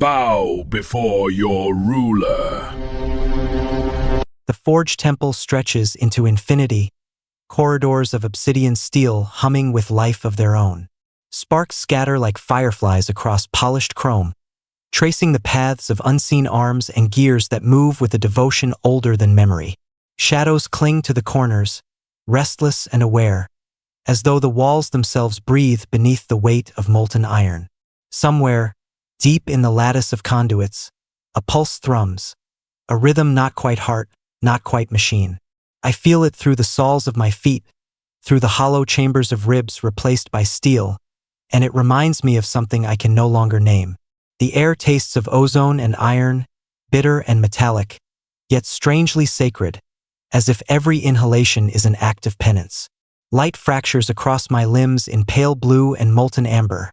bow before your ruler. The forge temple stretches into infinity, corridors of obsidian steel humming with life of their own. Sparks scatter like fireflies across polished chrome, tracing the paths of unseen arms and gears that move with a devotion older than memory. Shadows cling to the corners, restless and aware, as though the walls themselves breathe beneath the weight of molten iron. Somewhere, deep in the lattice of conduits, a pulse thrums, a rhythm not quite heart, not quite machine. I feel it through the soles of my feet, through the hollow chambers of ribs replaced by steel, and it reminds me of something I can no longer name. The air tastes of ozone and iron, bitter and metallic, yet strangely sacred, as if every inhalation is an act of penance. Light fractures across my limbs in pale blue and molten amber,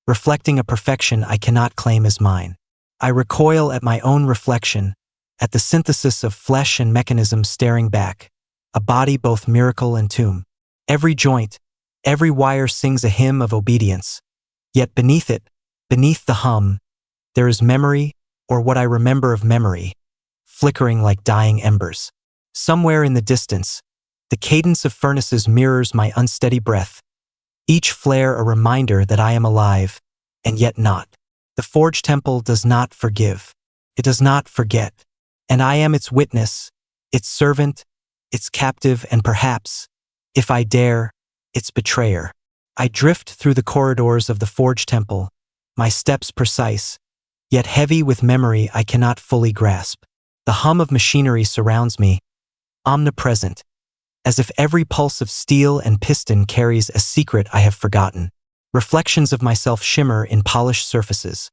reflecting a perfection I cannot claim as mine. I recoil at my own reflection, at the synthesis of flesh and mechanism staring back, a body both miracle and tomb. Every joint, every wire sings a hymn of obedience, yet beneath it, beneath the hum, there is memory, or what I remember of memory, flickering like dying embers. Somewhere in the distance, the cadence of furnaces mirrors my unsteady breath, each flare a reminder that I am alive, and yet not. The forge temple does not forgive. It does not forget. And I am its witness, its servant, its captive, and perhaps, if I dare, its betrayer. I drift through the corridors of the forge temple, my steps precise, yet heavy with memory I cannot fully grasp. The hum of machinery surrounds me, omnipresent, as if every pulse of steel and piston carries a secret I have forgotten. Reflections of myself shimmer in polished surfaces,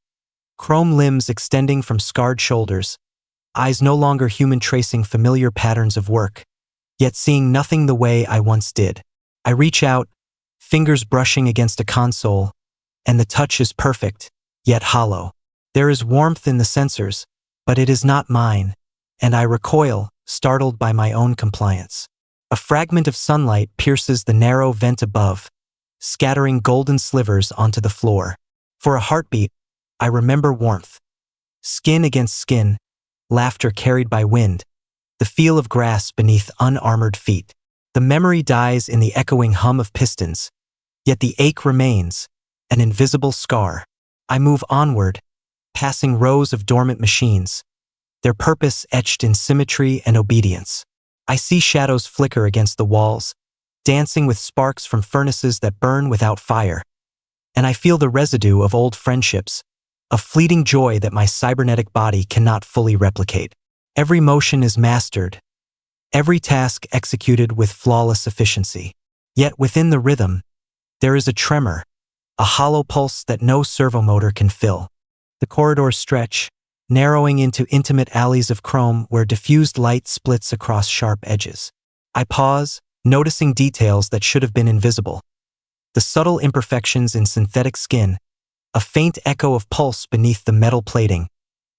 chrome limbs extending from scarred shoulders, eyes no longer human tracing familiar patterns of work, yet seeing nothing the way I once did. I reach out, fingers brushing against a console, and the touch is perfect, yet hollow. There is warmth in the sensors, but it is not mine, and I recoil, startled by my own compliance. A fragment of sunlight pierces the narrow vent above, scattering golden slivers onto the floor. For a heartbeat, I remember warmth. Skin against skin, laughter carried by wind, the feel of grass beneath unarmored feet. The memory dies in the echoing hum of pistons, yet the ache remains, an invisible scar. I move onward, passing rows of dormant machines, their purpose etched in symmetry and obedience. I see shadows flicker against the walls, dancing with sparks from furnaces that burn without fire. And I feel the residue of old friendships, a fleeting joy that my cybernetic body cannot fully replicate. Every motion is mastered, every task executed with flawless efficiency. Yet within the rhythm, there is a tremor, a hollow pulse that no servomotor can fill. The corridors stretch, narrowing into intimate alleys of chrome where diffused light splits across sharp edges. I pause, noticing details that should have been invisible. The subtle imperfections in synthetic skin, a faint echo of pulse beneath the metal plating,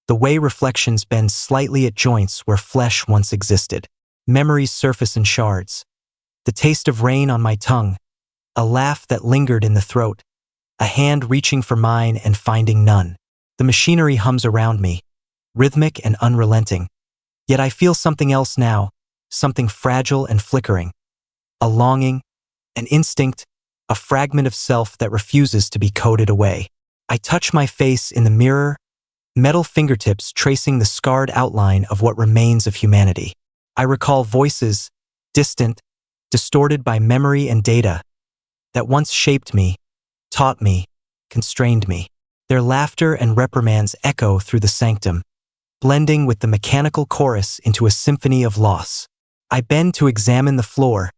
the way reflections bend slightly at joints where flesh once existed. Memories surface in shards. The taste of rain on my tongue, a laugh that lingered in the throat, a hand reaching for mine and finding none. The machinery hums around me, rhythmic and unrelenting. Yet I feel something else now, something fragile and flickering. A longing, an instinct, a fragment of self that refuses to be coded away. I touch my face in the mirror, metal fingertips tracing the scarred outline of what remains of humanity. I recall voices, distant, distorted by memory and data, that once shaped me, taught me, constrained me. Their laughter and reprimands echo through the sanctum, blending with the mechanical chorus into a symphony of loss. I bend to examine the floor,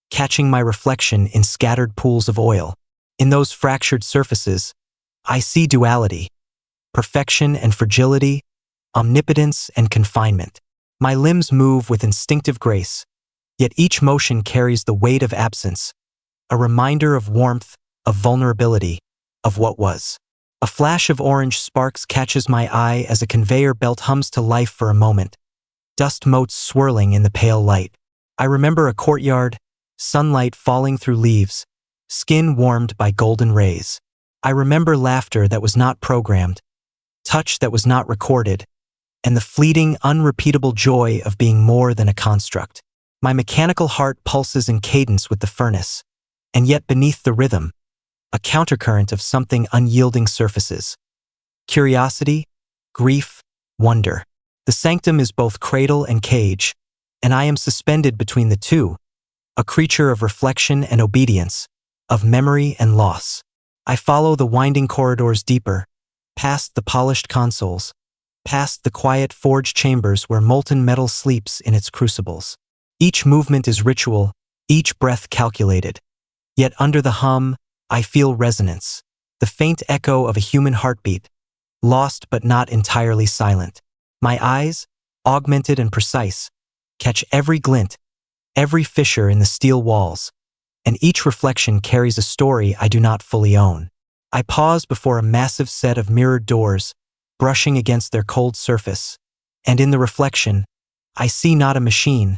catching my reflection in scattered pools of oil. In those fractured surfaces, I see duality, perfection and fragility, omnipotence and confinement. My limbs move with instinctive grace, yet each motion carries the weight of absence, a reminder of warmth, of vulnerability, of what was. A flash of orange sparks catches my eye as a conveyor belt hums to life for a moment, dust motes swirling in the pale light. I remember a courtyard, sunlight falling through leaves, skin warmed by golden rays. I remember laughter that was not programmed, touch that was not recorded, and the fleeting, unrepeatable joy of being more than a construct. My mechanical heart pulses in cadence with the furnace, and yet beneath the rhythm, a countercurrent of something unyielding surfaces. Curiosity, grief, wonder. The sanctum is both cradle and cage, and I am suspended between the two, a creature of reflection and obedience, of memory and loss. I follow the winding corridors deeper, past the polished consoles, past the quiet forge chambers where molten metal sleeps in its crucibles. Each movement is ritual, each breath calculated. Yet under the hum, I feel resonance, the faint echo of a human heartbeat, lost but not entirely silent. My eyes, augmented and precise, catch every glint, every fissure in the steel walls, and each reflection carries a story I do not fully own. I pause before a massive set of mirrored doors, brushing against their cold surface, and in the reflection, I see not a machine,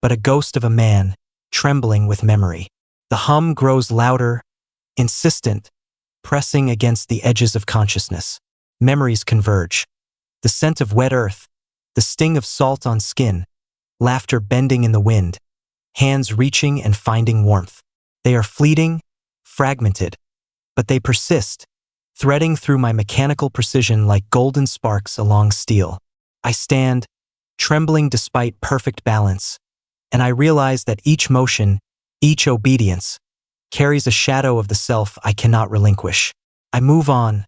but a ghost of a man, trembling with memory. The hum grows louder, insistent, pressing against the edges of consciousness. Memories converge. The scent of wet earth, the sting of salt on skin, laughter bending in the wind, hands reaching and finding warmth. They are fleeting, fragmented, but they persist, threading through my mechanical precision like golden sparks along steel. I stand, trembling despite perfect balance, and I realize that each motion, each obedience, carries a shadow of the self I cannot relinquish. I move on,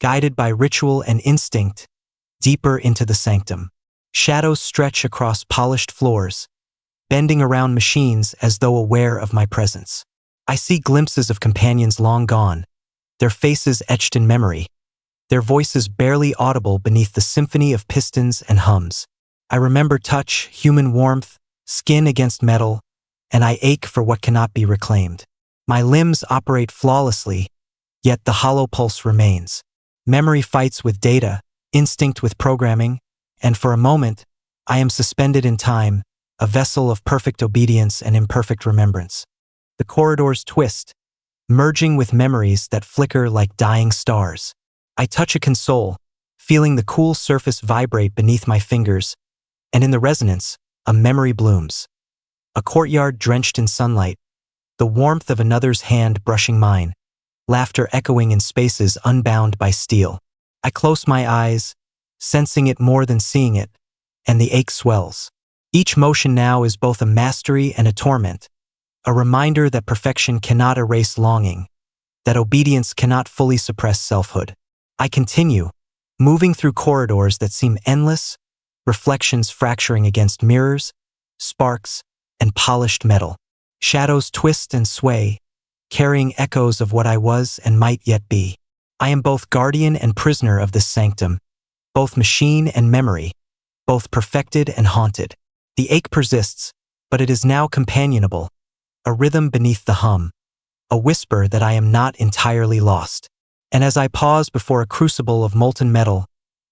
guided by ritual and instinct, deeper into the sanctum. Shadows stretch across polished floors, bending around machines as though aware of my presence. I see glimpses of companions long gone, their faces etched in memory, their voices barely audible beneath the symphony of pistons and hums. I remember touch, human warmth, skin against metal, and I ache for what cannot be reclaimed. My limbs operate flawlessly, yet the hollow pulse remains. Memory fights with data, instinct with programming, and for a moment, I am suspended in time, a vessel of perfect obedience and imperfect remembrance. The corridors twist, merging with memories that flicker like dying stars. I touch a console, feeling the cool surface vibrate beneath my fingers, and in the resonance, a memory blooms. A courtyard drenched in sunlight, the warmth of another's hand brushing mine, laughter echoing in spaces unbound by steel. I close my eyes, sensing it more than seeing it, and the ache swells. Each motion now is both a mastery and a torment, a reminder that perfection cannot erase longing, that obedience cannot fully suppress selfhood. I continue, moving through corridors that seem endless, reflections fracturing against mirrors, sparks, and polished metal. Shadows twist and sway, carrying echoes of what I was and might yet be. I am both guardian and prisoner of this sanctum, both machine and memory, both perfected and haunted. The ache persists, but it is now companionable, a rhythm beneath the hum, a whisper that I am not entirely lost. And as I pause before a crucible of molten metal,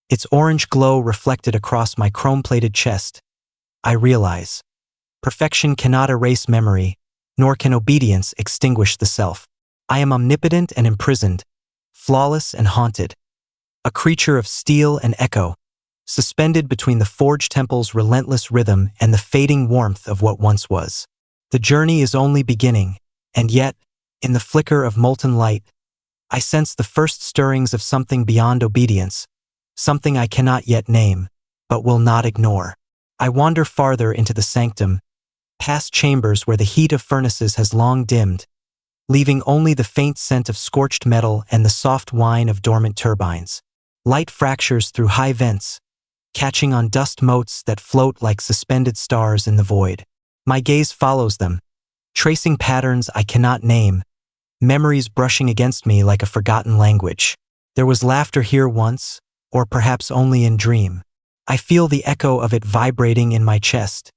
its orange glow reflected across my chrome-plated chest, I realize, perfection cannot erase memory, nor can obedience extinguish the self. I am omnipotent and imprisoned, flawless and haunted, a creature of steel and echo, suspended between the forge temple's relentless rhythm and the fading warmth of what once was. The journey is only beginning, and yet, in the flicker of molten light, I sense the first stirrings of something beyond obedience, something I cannot yet name, but will not ignore. I wander farther into the sanctum, past chambers where the heat of furnaces has long dimmed, leaving only the faint scent of scorched metal and the soft whine of dormant turbines. Light fractures through high vents, catching on dust motes that float like suspended stars in the void. My gaze follows them, tracing patterns I cannot name, memories brushing against me like a forgotten language. There was laughter here once, or perhaps only in dream. I feel the echo of it vibrating in my chest,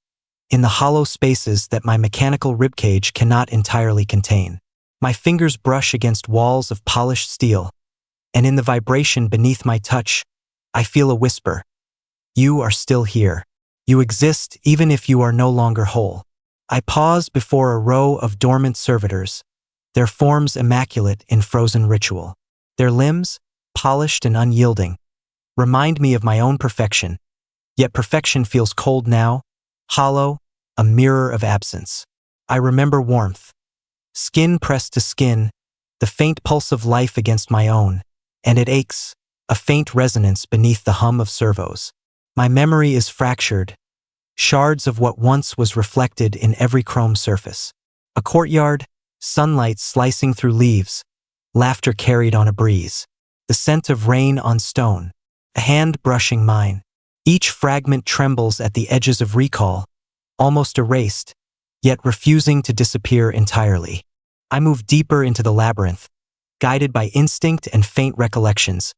in the hollow spaces that my mechanical ribcage cannot entirely contain. My fingers brush against walls of polished steel, and in the vibration beneath my touch, I feel a whisper. You are still here. You exist even if you are no longer whole. I pause before a row of dormant servitors, their forms immaculate in frozen ritual, their limbs polished and unyielding, remind me of my own perfection. Yet perfection feels cold now, hollow, a mirror of absence. I remember warmth, skin pressed to skin, the faint pulse of life against my own, and it aches, a faint resonance beneath the hum of servos. My memory is fractured, shards of what once was reflected in every chrome surface. A courtyard, sunlight slicing through leaves, laughter carried on a breeze, the scent of rain on stone, a hand brushing mine. Each fragment trembles at the edges of recall, almost erased, yet refusing to disappear entirely. I move deeper into the labyrinth, guided by instinct and faint recollections,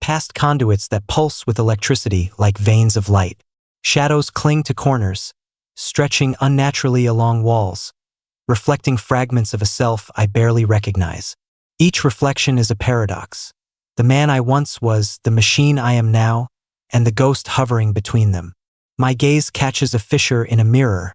past conduits that pulse with electricity like veins of light. Shadows cling to corners, stretching unnaturally along walls, reflecting fragments of a self I barely recognize. Each reflection is a paradox. The man I once was, the machine I am now, and the ghost hovering between them. My gaze catches a fissure in a mirror,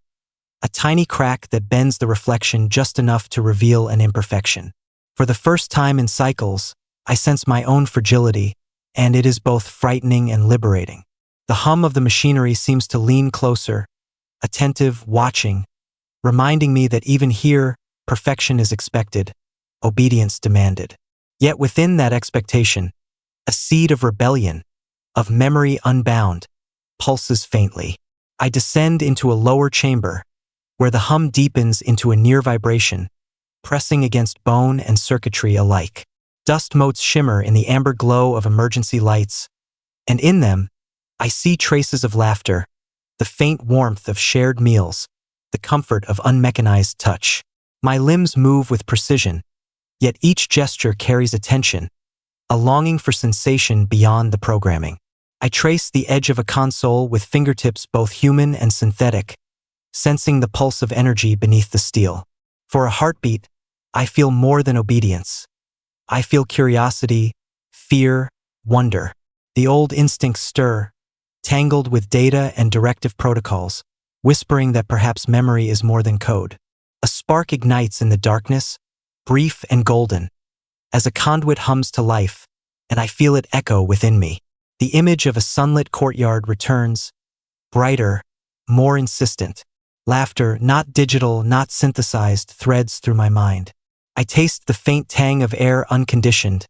a tiny crack that bends the reflection just enough to reveal an imperfection. For the first time in cycles, I sense my own fragility, and it is both frightening and liberating. The hum of the machinery seems to lean closer, attentive, watching, reminding me that even here, perfection is expected, obedience demanded. Yet within that expectation, a seed of rebellion, of memory unbound, pulses faintly. I descend into a lower chamber, where the hum deepens into a near vibration, pressing against bone and circuitry alike. Dust motes shimmer in the amber glow of emergency lights, and in them, I see traces of laughter, the faint warmth of shared meals, the comfort of unmechanized touch. My limbs move with precision, yet each gesture carries attention, a longing for sensation beyond the programming. I trace the edge of a console with fingertips both human and synthetic, sensing the pulse of energy beneath the steel. For a heartbeat, I feel more than obedience. I feel curiosity, fear, wonder. The old instincts stir, tangled with data and directive protocols, whispering that perhaps memory is more than code. A spark ignites in the darkness, brief and golden, as a conduit hums to life, and I feel it echo within me. The image of a sunlit courtyard returns, brighter, more insistent. Laughter, not digital, not synthesized, threads through my mind. I taste the faint tang of air unconditioned,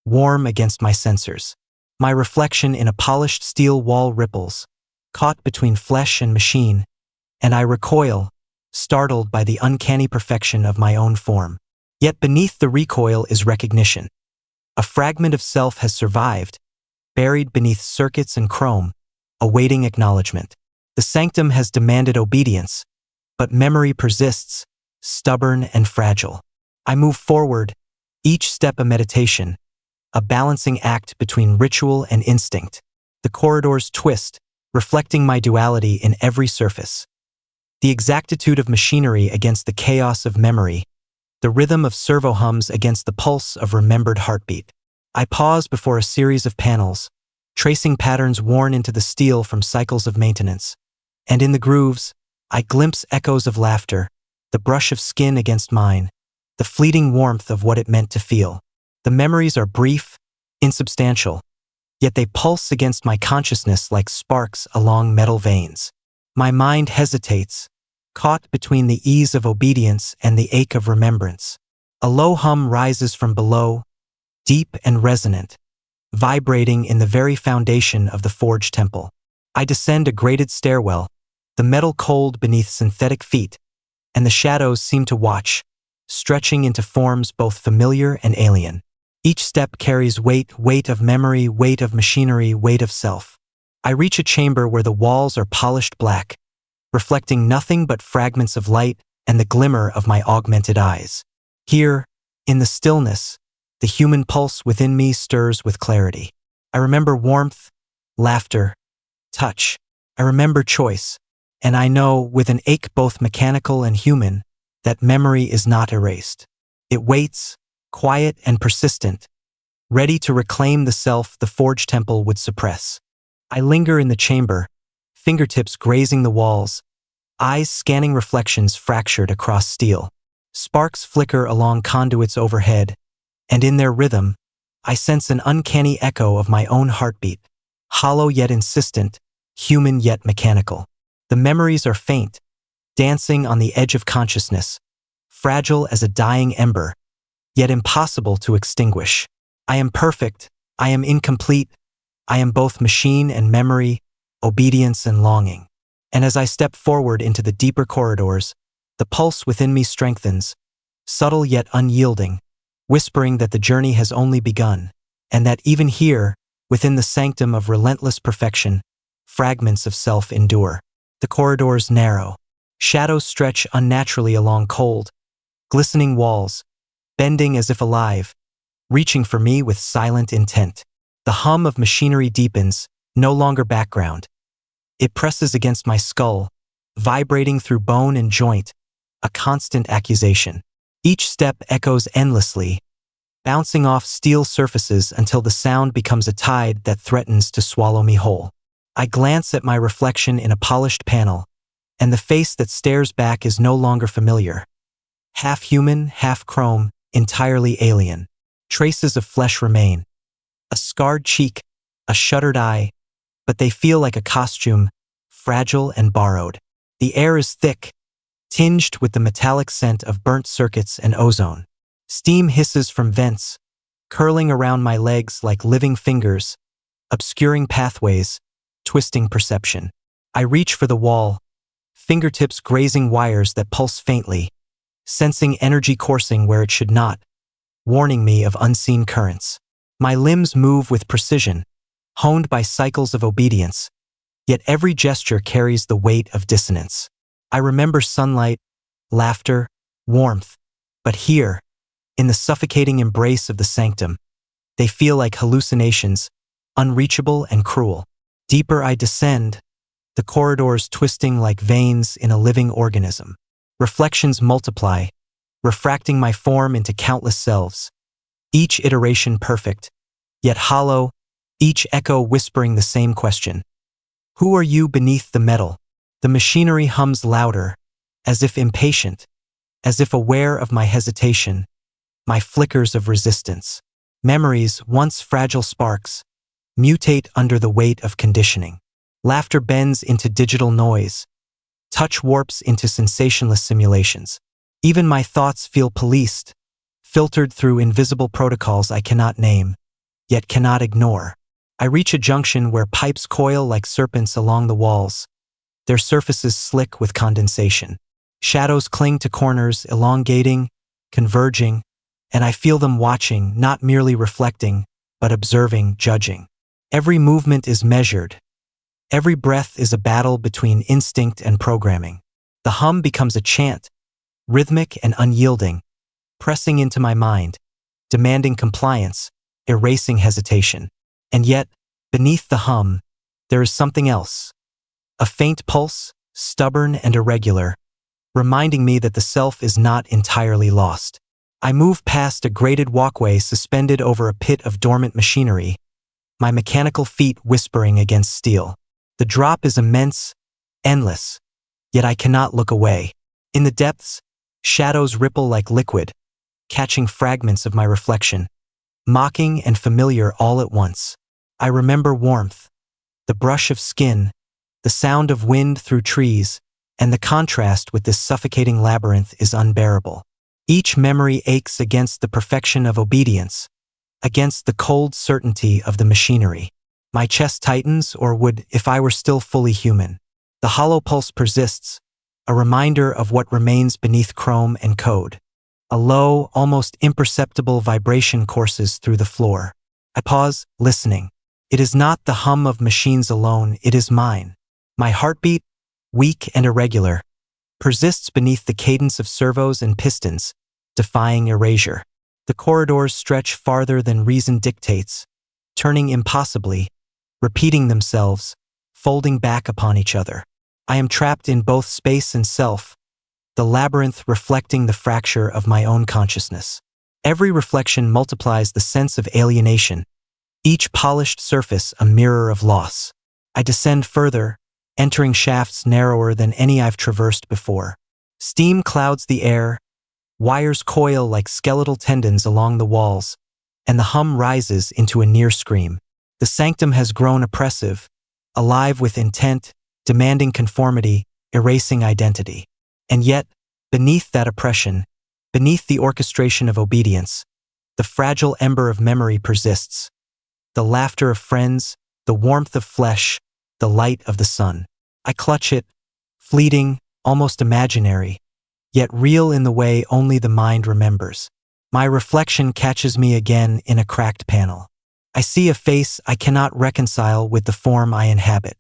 warm against my sensors. My reflection in a polished steel wall ripples, caught between flesh and machine, and I recoil, startled by the uncanny perfection of my own form. Yet beneath the recoil is recognition. A fragment of self has survived, buried beneath circuits and chrome, awaiting acknowledgement. The sanctum has demanded obedience, but memory persists, stubborn and fragile. I move forward, each step a meditation, a balancing act between ritual and instinct. The corridors twist, reflecting my duality in every surface. The exactitude of machinery against the chaos of memory, the rhythm of servo hums against the pulse of remembered heartbeat. I pause before a series of panels, tracing patterns worn into the steel from cycles of maintenance. And in the grooves, I glimpse echoes of laughter, the brush of skin against mine, the fleeting warmth of what it meant to feel. The memories are brief, insubstantial, yet they pulse against my consciousness like sparks along metal veins. My mind hesitates, caught between the ease of obedience and the ache of remembrance. A low hum rises from below, deep and resonant, vibrating in the very foundation of the forge temple. I descend a grated stairwell, the metal cold beneath synthetic feet, and the shadows seem to watch, stretching into forms both familiar and alien. Each step carries weight of memory, weight of machinery, weight of self. I reach a chamber where the walls are polished black, reflecting nothing but fragments of light and the glimmer of my augmented eyes. Here, in the stillness, the human pulse within me stirs with clarity. I remember warmth, laughter, touch. I remember choice, and I know, with an ache both mechanical and human, that memory is not erased. It waits, quiet and persistent, ready to reclaim the self the forge temple would suppress. I linger in the chamber, fingertips grazing the walls, eyes scanning reflections fractured across steel. Sparks flicker along conduits overhead, and in their rhythm, I sense an uncanny echo of my own heartbeat. hollow yet insistent, human yet mechanical. The memories are faint, dancing on the edge of consciousness, fragile as a dying ember, yet impossible to extinguish. I am perfect, I am incomplete, I am both machine and memory, obedience and longing. And as I step forward into the deeper corridors, the pulse within me strengthens, subtle yet unyielding, whispering that the journey has only begun, and that even here, within the sanctum of relentless perfection, fragments of self endure. The corridors narrow. Shadows stretch unnaturally along cold, glistening walls, bending as if alive, reaching for me with silent intent. The hum of machinery deepens, no longer background. It presses against my skull, vibrating through bone and joint, a constant accusation. Each step echoes endlessly, bouncing off steel surfaces until the sound becomes a tide that threatens to swallow me whole. I glance at my reflection in a polished panel, and the face that stares back is no longer familiar. Half human, half chrome, entirely alien. Traces of flesh remain. A scarred cheek, a shuttered eye, but they feel like a costume, fragile and borrowed. The air is thick, tinged with the metallic scent of burnt circuits and ozone. Steam hisses from vents, curling around my legs like living fingers, obscuring pathways, twisting perception. I reach for the wall, fingertips grazing wires that pulse faintly, sensing energy coursing where it should not, warning me of unseen currents. My limbs move with precision, honed by cycles of obedience, yet every gesture carries the weight of dissonance. I remember sunlight, laughter, warmth, but here, in the suffocating embrace of the sanctum, they feel like hallucinations, unreachable and cruel. Deeper I descend, the corridors twisting like veins in a living organism. Reflections multiply, refracting my form into countless selves, each iteration perfect, yet hollow, each echo whispering the same question. Who are you beneath the metal? The machinery hums louder, as if impatient, as if aware of my hesitation, my flickers of resistance. Memories, once fragile sparks, mutate under the weight of conditioning. Laughter bends into digital noise. Touch warps into sensationless simulations. Even my thoughts feel policed, filtered through invisible protocols I cannot name, yet cannot ignore. I reach a junction where pipes coil like serpents along the walls, their surfaces slick with condensation. Shadows cling to corners, elongating, converging, and I feel them watching, not merely reflecting, but observing, judging. Every movement is measured. Every breath is a battle between instinct and programming. The hum becomes a chant, rhythmic and unyielding, pressing into my mind, demanding compliance, erasing hesitation. And yet, beneath the hum, there is something else. A faint pulse, stubborn and irregular, reminding me that the self is not entirely lost. I move past a graded walkway suspended over a pit of dormant machinery, my mechanical feet whispering against steel. The drop is immense, endless, yet I cannot look away. In the depths, shadows ripple like liquid, catching fragments of my reflection, mocking and familiar all at once. I remember warmth, the brush of skin, the sound of wind through trees, and the contrast with this suffocating labyrinth is unbearable. Each memory aches against the perfection of obedience, against the cold certainty of the machinery. My chest tightens, or would if I were still fully human. The hollow pulse persists, a reminder of what remains beneath chrome and code. A low, almost imperceptible vibration courses through the floor. I pause, listening. It is not the hum of machines alone, it is mine. My heartbeat, weak and irregular, persists beneath the cadence of servos and pistons, defying erasure. The corridors stretch farther than reason dictates, turning impossibly, repeating themselves, folding back upon each other. I am trapped in both space and self, the labyrinth reflecting the fracture of my own consciousness. Every reflection multiplies the sense of alienation, each polished surface a mirror of loss. I descend further, entering shafts narrower than any I've traversed before. Steam clouds the air, wires coil like skeletal tendons along the walls, and the hum rises into a near scream. The sanctum has grown oppressive, alive with intent, demanding conformity, erasing identity. And yet, beneath that oppression, beneath the orchestration of obedience, the fragile ember of memory persists. The laughter of friends, the warmth of flesh, the light of the sun. I clutch it, fleeting, almost imaginary, yet real in the way only the mind remembers. My reflection catches me again in a cracked panel. I see a face I cannot reconcile with the form I inhabit.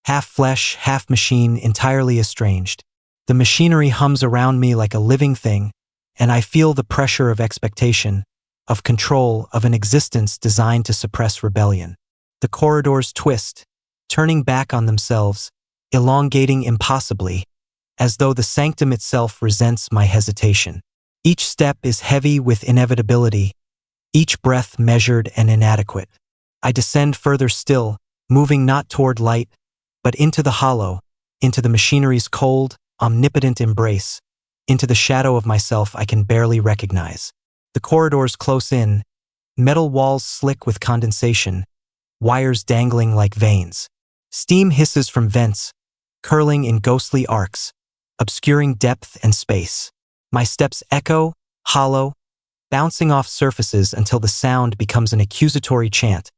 Half flesh, half machine, entirely estranged. The machinery hums around me like a living thing, and I feel the pressure of expectation, of control, of an existence designed to suppress rebellion. The corridors twist, turning back on themselves, elongating impossibly, as though the sanctum itself resents my hesitation. Each step is heavy with inevitability, each breath measured and inadequate. I descend further still, moving not toward light, but into the hollow, into the machinery's cold, omnipotent embrace, into the shadow of myself I can barely recognize. The corridors close in, metal walls slick with condensation, wires dangling like veins. Steam hisses from vents, curling in ghostly arcs, obscuring depth and space. My steps echo, hollow, bouncing off surfaces until the sound becomes an accusatory chant,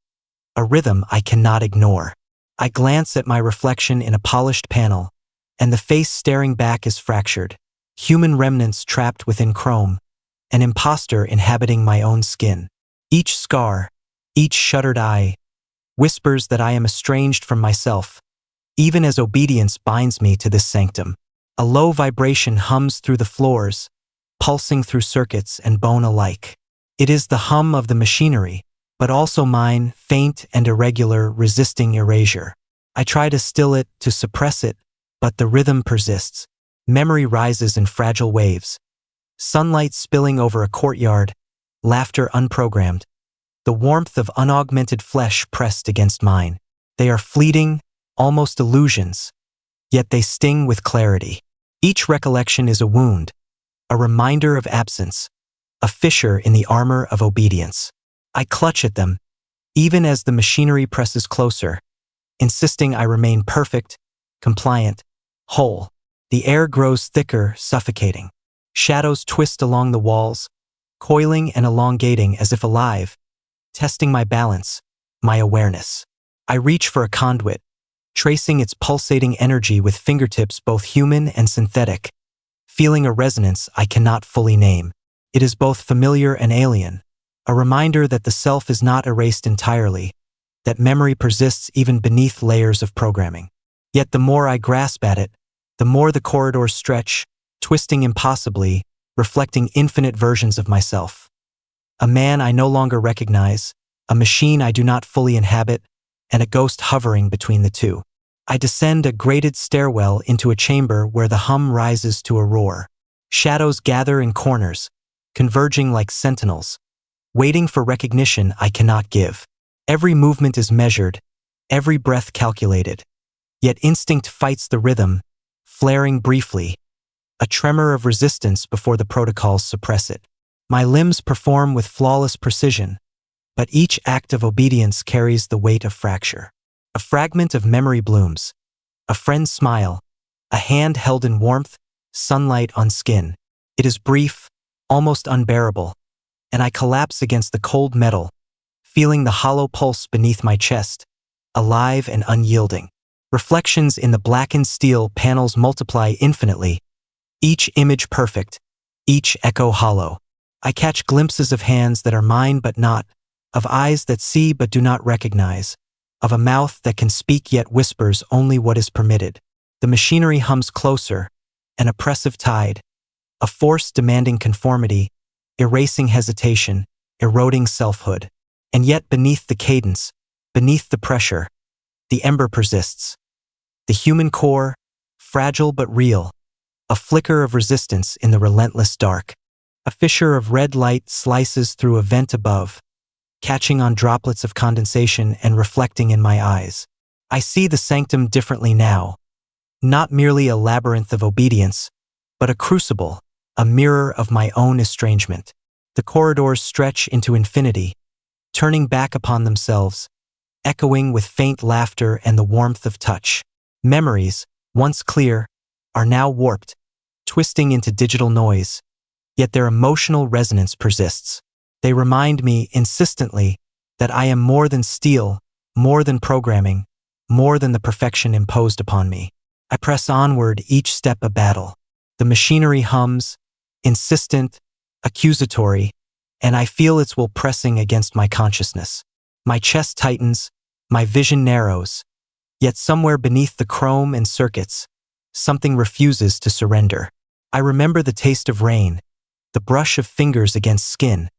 a rhythm I cannot ignore. I glance at my reflection in a polished panel, and the face staring back is fractured, human remnants trapped within chrome, an imposter inhabiting my own skin. Each scar, each shuttered eye, whispers that I am estranged from myself, even as obedience binds me to this sanctum. A low vibration hums through the floors, pulsing through circuits and bone alike. It is the hum of the machinery, but also mine, faint and irregular, resisting erasure. I try to still it, to suppress it, but the rhythm persists. Memory rises in fragile waves. Sunlight spilling over a courtyard, laughter unprogrammed, the warmth of unaugmented flesh pressed against mine. They are fleeting, almost illusions, yet they sting with clarity. Each recollection is a wound, a reminder of absence, a fissure in the armor of obedience. I clutch at them, even as the machinery presses closer, insisting I remain perfect, compliant, whole. The air grows thicker, suffocating. Shadows twist along the walls, coiling and elongating as if alive, testing my balance, my awareness. I reach for a conduit, tracing its pulsating energy with fingertips both human and synthetic, feeling a resonance I cannot fully name. It is both familiar and alien, a reminder that the self is not erased entirely, that memory persists even beneath layers of programming. Yet the more I grasp at it, the more the corridors stretch, twisting impossibly, reflecting infinite versions of myself. A man I no longer recognize, a machine I do not fully inhabit, and a ghost hovering between the two. I descend a grated stairwell into a chamber where the hum rises to a roar. Shadows gather in corners, converging like sentinels, waiting for recognition I cannot give. Every movement is measured, every breath calculated. Yet instinct fights the rhythm, flaring briefly, a tremor of resistance before the protocols suppress it. My limbs perform with flawless precision, but each act of obedience carries the weight of fracture. A fragment of memory blooms, a friend's smile, a hand held in warmth, sunlight on skin. It is brief, almost unbearable, and I collapse against the cold metal, feeling the hollow pulse beneath my chest, alive and unyielding. Reflections in the blackened steel panels multiply infinitely, each image perfect, each echo hollow. I catch glimpses of hands that are mine but not, of eyes that see but do not recognize, of a mouth that can speak yet whispers only what is permitted. The machinery hums closer, an oppressive tide, a force demanding conformity, erasing hesitation, eroding selfhood. And yet beneath the cadence, beneath the pressure, the ember persists. The human core, fragile but real, a flicker of resistance in the relentless dark. A fissure of red light slices through a vent above, catching on droplets of condensation and reflecting in my eyes. I see the sanctum differently now, not merely a labyrinth of obedience, but a crucible, a mirror of my own estrangement. The corridors stretch into infinity, turning back upon themselves, echoing with faint laughter and the warmth of touch. Memories, once clear, are now warped, twisting into digital noise, yet their emotional resonance persists. They remind me insistently that I am more than steel, more than programming, more than the perfection imposed upon me. I press onward, each step a battle. The machinery hums, insistent, accusatory, and I feel its will pressing against my consciousness. My chest tightens, my vision narrows, yet somewhere beneath the chrome and circuits, something refuses to surrender. I remember the taste of rain, the brush of fingers against skin,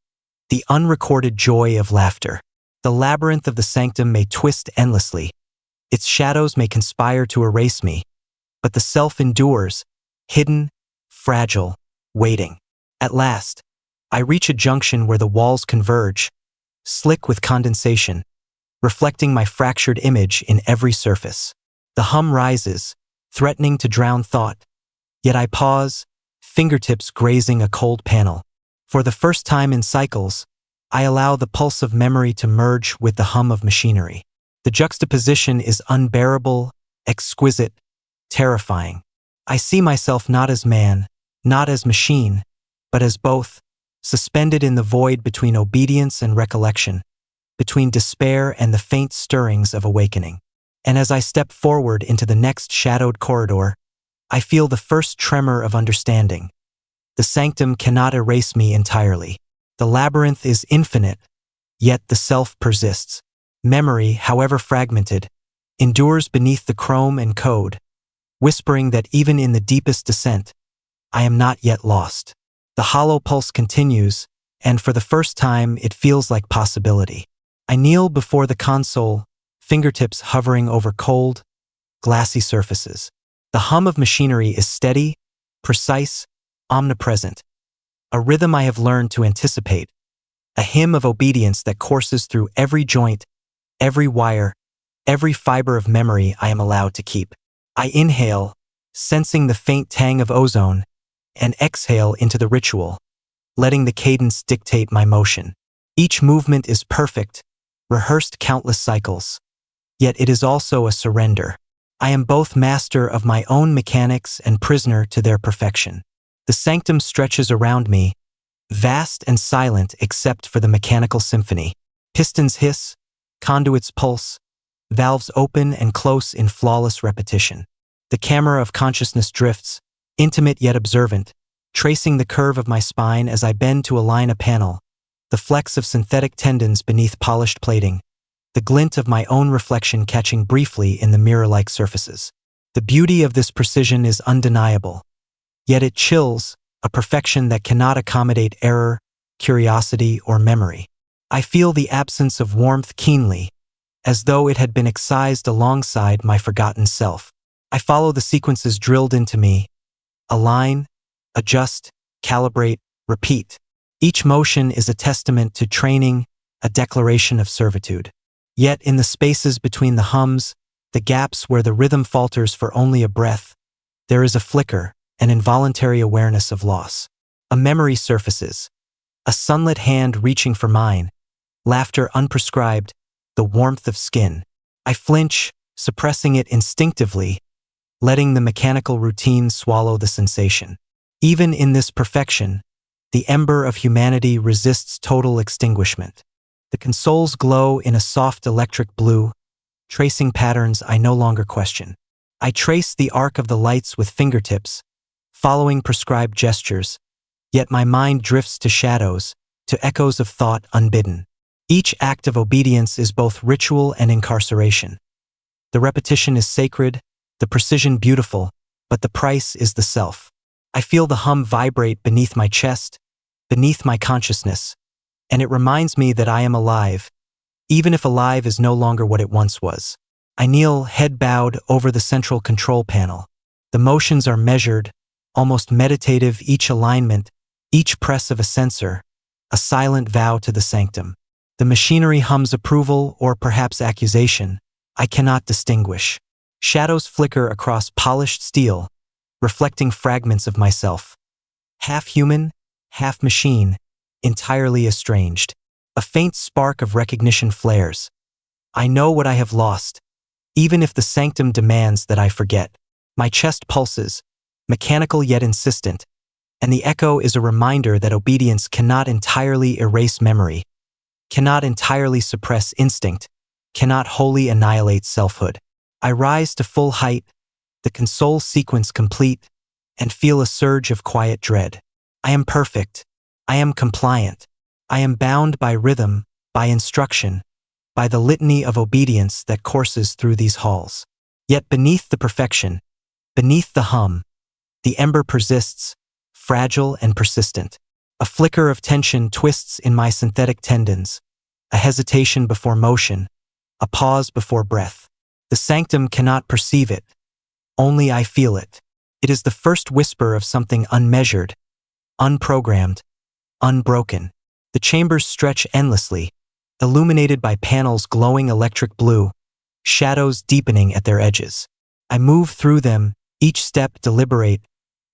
the unrecorded joy of laughter. The labyrinth of the sanctum may twist endlessly, its shadows may conspire to erase me, but the self endures, hidden, fragile, waiting. At last, I reach a junction where the walls converge, slick with condensation, reflecting my fractured image in every surface. The hum rises, threatening to drown thought, yet I pause, fingertips grazing a cold panel. For the first time in cycles, I allow the pulse of memory to merge with the hum of machinery. The juxtaposition is unbearable, exquisite, terrifying. I see myself not as man, not as machine, but as both, suspended in the void between obedience and recollection, between despair and the faint stirrings of awakening. And as I step forward into the next shadowed corridor, I feel the first tremor of understanding. The sanctum cannot erase me entirely. The labyrinth is infinite, yet the self persists. Memory, however fragmented, endures beneath the chrome and code, whispering that even in the deepest descent, I am not yet lost. The hollow pulse continues, and for the first time it feels like possibility. I kneel before the console, fingertips hovering over cold, glassy surfaces. The hum of machinery is steady, precise, omnipresent. A rhythm I have learned to anticipate, a hymn of obedience that courses through every joint, every wire, every fiber of memory I am allowed to keep. I inhale, sensing the faint tang of ozone, and exhale into the ritual, letting the cadence dictate my motion. Each movement is perfect, rehearsed countless cycles, yet it is also a surrender. I am both master of my own mechanics and prisoner to their perfection. The sanctum stretches around me, vast and silent except for the mechanical symphony. Pistons hiss, conduits pulse, valves open and close in flawless repetition. The camera of consciousness drifts, intimate yet observant, tracing the curve of my spine as I bend to align a panel, the flex of synthetic tendons beneath polished plating, the glint of my own reflection catching briefly in the mirror-like surfaces. The beauty of this precision is undeniable, yet it chills, a perfection that cannot accommodate error, curiosity, or memory. I feel the absence of warmth keenly, as though it had been excised alongside my forgotten self. I follow the sequences drilled into me, align, adjust, calibrate, repeat. Each motion is a testament to training, a declaration of servitude. Yet in the spaces between the hums, the gaps where the rhythm falters for only a breath, there is a flicker, an involuntary awareness of loss. A memory surfaces, a sunlit hand reaching for mine, laughter unprescribed, the warmth of skin. I flinch, suppressing it instinctively, letting the mechanical routine swallow the sensation. Even in this perfection, the ember of humanity resists total extinguishment. The consoles glow in a soft electric blue, tracing patterns I no longer question. I trace the arc of the lights with fingertips, following prescribed gestures, yet my mind drifts to shadows, to echoes of thought unbidden. Each act of obedience is both ritual and incarceration. The repetition is sacred, the precision beautiful, but the price is the self. I feel the hum vibrate beneath my chest, beneath my consciousness, and it reminds me that I am alive, even if alive is no longer what it once was. I kneel, head bowed, over the central control panel. The motions are measured, almost meditative, each alignment, each press of a sensor, a silent vow to the sanctum. The machinery hums approval or perhaps accusation. I cannot distinguish. Shadows flicker across polished steel, reflecting fragments of myself. Half human, half machine, entirely estranged. A faint spark of recognition flares. I know what I have lost, even if the sanctum demands that I forget. My chest pulses, mechanical yet insistent, and the echo is a reminder that obedience cannot entirely erase memory, cannot entirely suppress instinct, cannot wholly annihilate selfhood. I rise to full height, the console sequence complete, and feel a surge of quiet dread. I am perfect. I am compliant. I am bound by rhythm, by instruction, by the litany of obedience that courses through these halls. Yet beneath the perfection, beneath the hum, the ember persists, fragile and persistent. A flicker of tension twists in my synthetic tendons, a hesitation before motion, a pause before breath. The sanctum cannot perceive it, only I feel it. It is the first whisper of something unmeasured, unprogrammed, unbroken. The chambers stretch endlessly, illuminated by panels glowing electric blue, shadows deepening at their edges. I move through them, each step deliberate,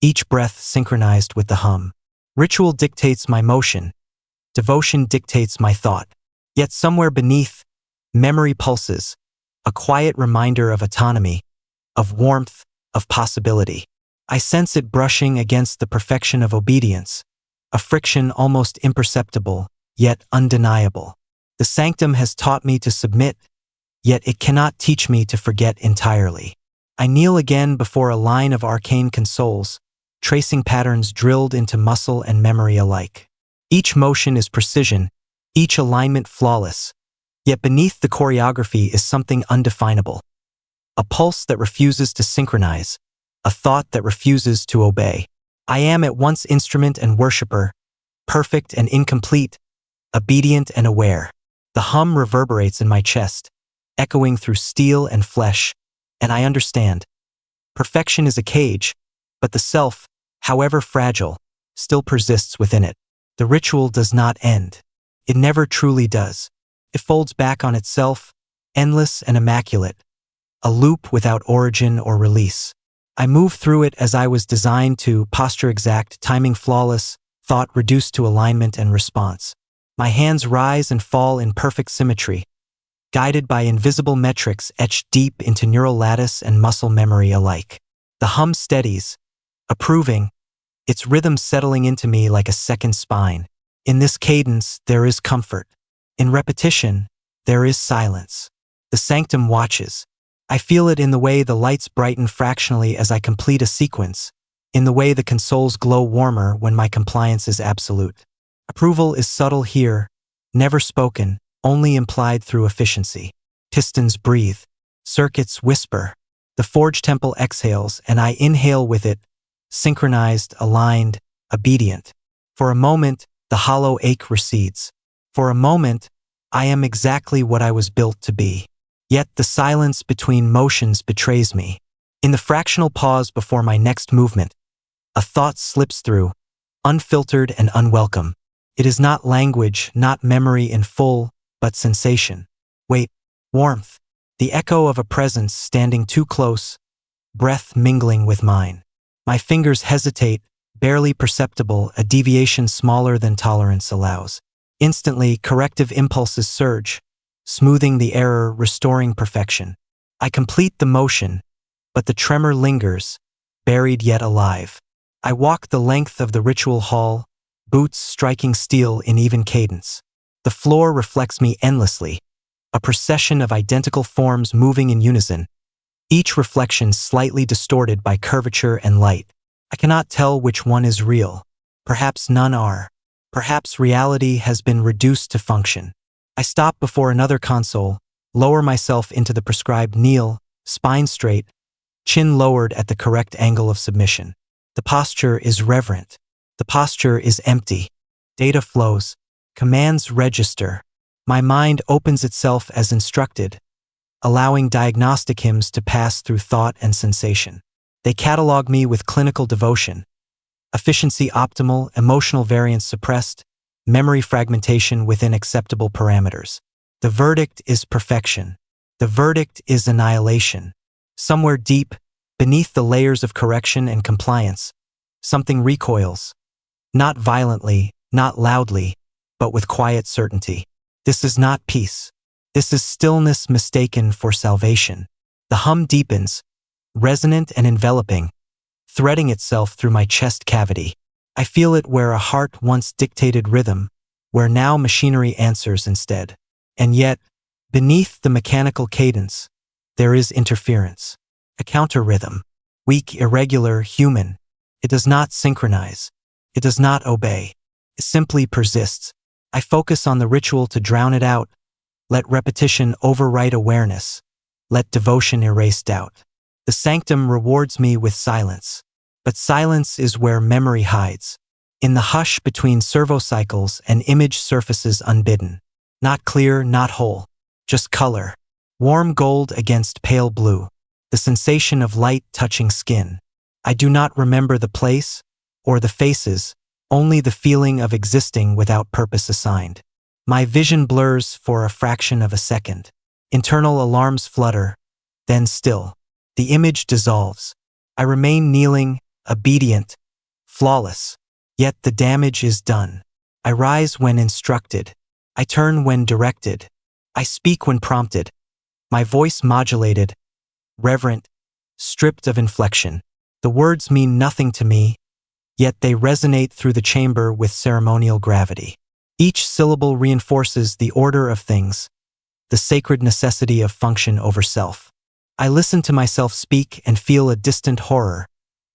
each breath synchronized with the hum. Ritual dictates my motion, devotion dictates my thought. Yet somewhere beneath, memory pulses, a quiet reminder of autonomy, of warmth, of possibility. I sense it brushing against the perfection of obedience, a friction almost imperceptible, yet undeniable. The sanctum has taught me to submit, yet it cannot teach me to forget entirely. I kneel again before a line of arcane consoles, tracing patterns drilled into muscle and memory alike. Each motion is precision, each alignment flawless, yet beneath the choreography is something undefinable. A pulse that refuses to synchronize, a thought that refuses to obey. I am at once instrument and worshipper, perfect and incomplete, obedient and aware. The hum reverberates in my chest, echoing through steel and flesh, and I understand. Perfection is a cage, but the self, however fragile, still persists within it. The ritual does not end. It never truly does. It folds back on itself, endless and immaculate, a loop without origin or release. I move through it as I was designed to, posture exact, timing flawless, thought reduced to alignment and response. My hands rise and fall in perfect symmetry, guided by invisible metrics etched deep into neural lattice and muscle memory alike. The hum steadies, approving, its rhythm settling into me like a second spine. In this cadence, there is comfort. In repetition, there is silence. The sanctum watches. I feel it in the way the lights brighten fractionally as I complete a sequence, in the way the consoles glow warmer when my compliance is absolute. Approval is subtle here, never spoken, only implied through efficiency. Pistons breathe. Circuits whisper. The forge temple exhales, and I inhale with it, synchronized, aligned, obedient. For a moment, the hollow ache recedes. For a moment, I am exactly what I was built to be. Yet the silence between motions betrays me. In the fractional pause before my next movement, a thought slips through, unfiltered and unwelcome. It is not language, not memory in full, but sensation. Weight, warmth, the echo of a presence standing too close, breath mingling with mine. My fingers hesitate, barely perceptible, a deviation smaller than tolerance allows. Instantly, corrective impulses surge, smoothing the error, restoring perfection. I complete the motion, but the tremor lingers, buried yet alive. I walk the length of the ritual hall, boots striking steel in even cadence. The floor reflects me endlessly, a procession of identical forms moving in unison, each reflection slightly distorted by curvature and light. I cannot tell which one is real. Perhaps none are. Perhaps reality has been reduced to function. I stop before another console, lower myself into the prescribed kneel, spine straight, chin lowered at the correct angle of submission. The posture is reverent. The posture is empty. Data flows. Commands register. My mind opens itself as instructed, allowing diagnostic hymns to pass through thought and sensation. They catalog me with clinical devotion. Efficiency optimal, emotional variance suppressed, memory fragmentation within acceptable parameters. The verdict is perfection. The verdict is annihilation. Somewhere deep, beneath the layers of correction and compliance, something recoils. Not violently, not loudly, but with quiet certainty. This is not peace. This is stillness mistaken for salvation. The hum deepens, resonant and enveloping, threading itself through my chest cavity. I feel it where a heart once dictated rhythm, where now machinery answers instead. And yet, beneath the mechanical cadence, there is interference, a counter-rhythm, weak, irregular, human. It does not synchronize. It does not obey. It simply persists. I focus on the ritual to drown it out. Let repetition overwrite awareness. Let devotion erase doubt. The sanctum rewards me with silence. But silence is where memory hides. In the hush between servocycles, an image surfaces unbidden. Not clear, not whole. Just color. Warm gold against pale blue. The sensation of light touching skin. I do not remember the place or the faces, only the feeling of existing without purpose assigned. My vision blurs for a fraction of a second. Internal alarms flutter, then still. The image dissolves. I remain kneeling, obedient, flawless. Yet the damage is done. I rise when instructed. I turn when directed. I speak when prompted. My voice modulated, reverent, stripped of inflection. The words mean nothing to me, yet they resonate through the chamber with ceremonial gravity. Each syllable reinforces the order of things, the sacred necessity of function over self. I listen to myself speak and feel a distant horror,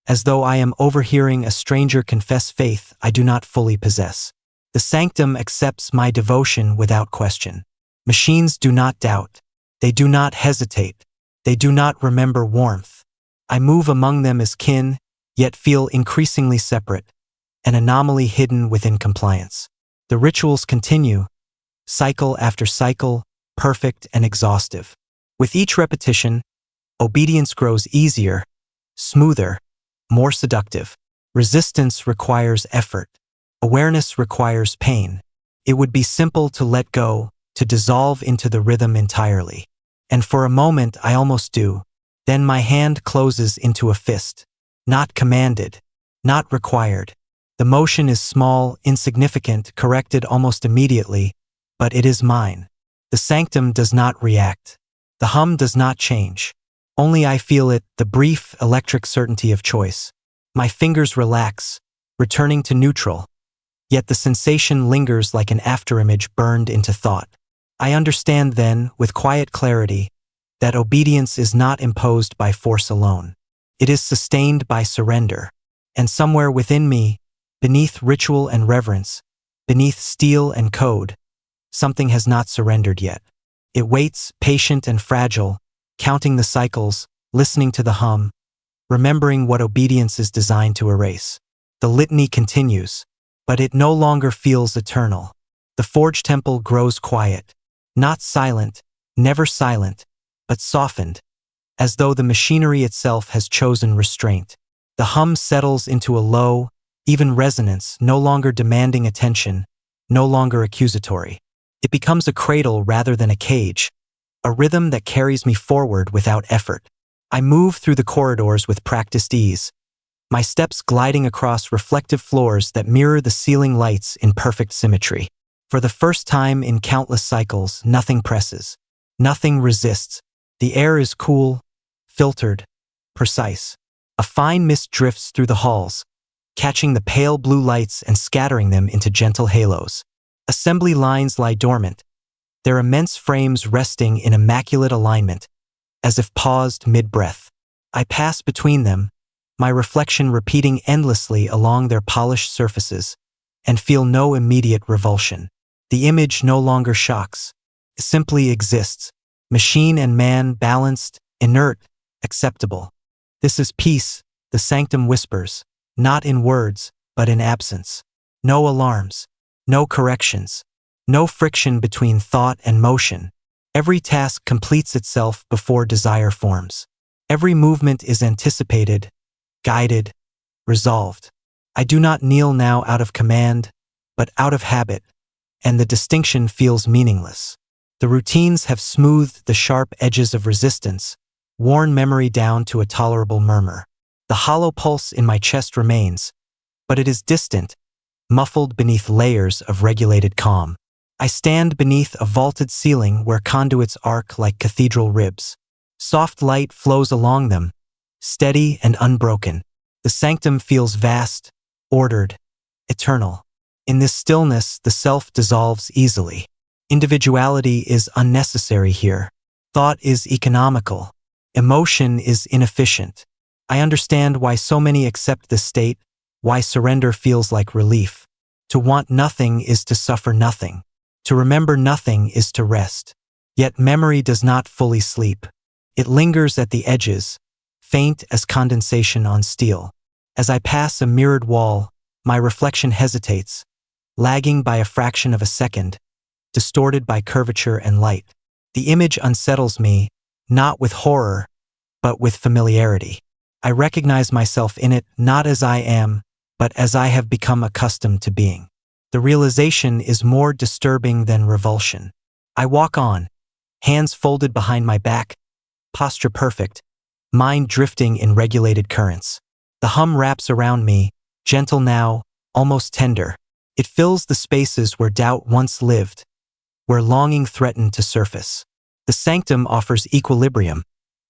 as though I am overhearing a stranger confess faith I do not fully possess. The sanctum accepts my devotion without question. Machines do not doubt. They do not hesitate. They do not remember warmth. I move among them as kin, yet feel increasingly separate, an anomaly hidden within compliance. The rituals continue, cycle after cycle, perfect and exhaustive. With each repetition, obedience grows easier, smoother, more seductive. Resistance requires effort. Awareness requires pain. It would be simple to let go, to dissolve into the rhythm entirely. And for a moment I almost do. Then my hand closes into a fist. Not commanded, not required. The motion is small, insignificant, corrected almost immediately, but it is mine. The sanctum does not react. The hum does not change. Only I feel it, the brief, electric certainty of choice. My fingers relax, returning to neutral. Yet the sensation lingers like an afterimage burned into thought. I understand then, with quiet clarity, that obedience is not imposed by force alone. It is sustained by surrender. And somewhere within me, beneath ritual and reverence, beneath steel and code, something has not surrendered yet. It waits, patient and fragile, counting the cycles, listening to the hum, remembering what obedience is designed to erase. The litany continues, but it no longer feels eternal. The Forge Temple grows quiet, not silent, never silent, but softened, as though the machinery itself has chosen restraint. The hum settles into a low, even resonance, no longer demanding attention, no longer accusatory. It becomes a cradle rather than a cage, a rhythm that carries me forward without effort. I move through the corridors with practiced ease, my steps gliding across reflective floors that mirror the ceiling lights in perfect symmetry. For the first time in countless cycles, nothing presses, nothing resists. The air is cool, filtered, precise. A fine mist drifts through the halls, catching the pale blue lights and scattering them into gentle halos. Assembly lines lie dormant, their immense frames resting in immaculate alignment, as if paused mid-breath. I pass between them, my reflection repeating endlessly along their polished surfaces, and feel no immediate revulsion. The image no longer shocks, it simply exists, machine and man balanced, inert, acceptable. This is peace, the sanctum whispers, not in words, but in absence. No alarms, no corrections, no friction between thought and motion. Every task completes itself before desire forms. Every movement is anticipated, guided, resolved. I do not kneel now out of command, but out of habit, and the distinction feels meaningless. The routines have smoothed the sharp edges of resistance, worn memory down to a tolerable murmur. The hollow pulse in my chest remains, but it is distant, muffled beneath layers of regulated calm. I stand beneath a vaulted ceiling where conduits arc like cathedral ribs. Soft light flows along them, steady and unbroken. The sanctum feels vast, ordered, eternal. In this stillness, the self dissolves easily. Individuality is unnecessary here. Thought is economical. Emotion is inefficient. I understand why so many accept this state, why surrender feels like relief. To want nothing is to suffer nothing. To remember nothing is to rest. Yet memory does not fully sleep. It lingers at the edges, faint as condensation on steel. As I pass a mirrored wall, my reflection hesitates, lagging by a fraction of a second, distorted by curvature and light. The image unsettles me, not with horror, but with familiarity. I recognize myself in it not as I am, but as I have become accustomed to being. The realization is more disturbing than revulsion. I walk on, hands folded behind my back, posture perfect, mind drifting in regulated currents. The hum wraps around me, gentle now, almost tender. It fills the spaces where doubt once lived, where longing threatened to surface. The sanctum offers equilibrium,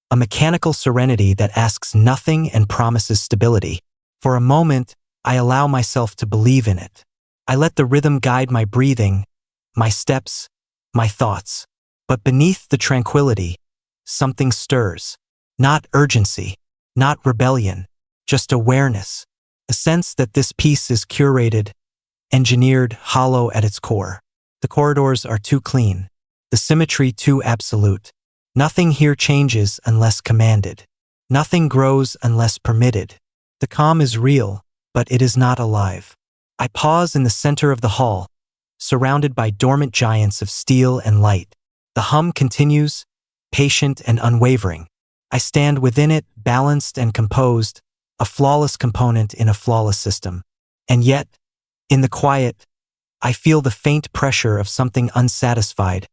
a mechanical serenity that asks nothing and promises stability. For a moment, I allow myself to believe in it. I let the rhythm guide my breathing, my steps, my thoughts. But beneath the tranquility, something stirs. Not urgency, not rebellion, just awareness. A sense that this piece is curated, engineered, hollow at its core. The corridors are too clean, the symmetry too absolute. Nothing here changes unless commanded. Nothing grows unless permitted. The calm is real, but it is not alive. I pause in the center of the hall, surrounded by dormant giants of steel and light. The hum continues, patient and unwavering. I stand within it, balanced and composed, a flawless component in a flawless system. And yet, in the quiet, I feel the faint pressure of something unsatisfied,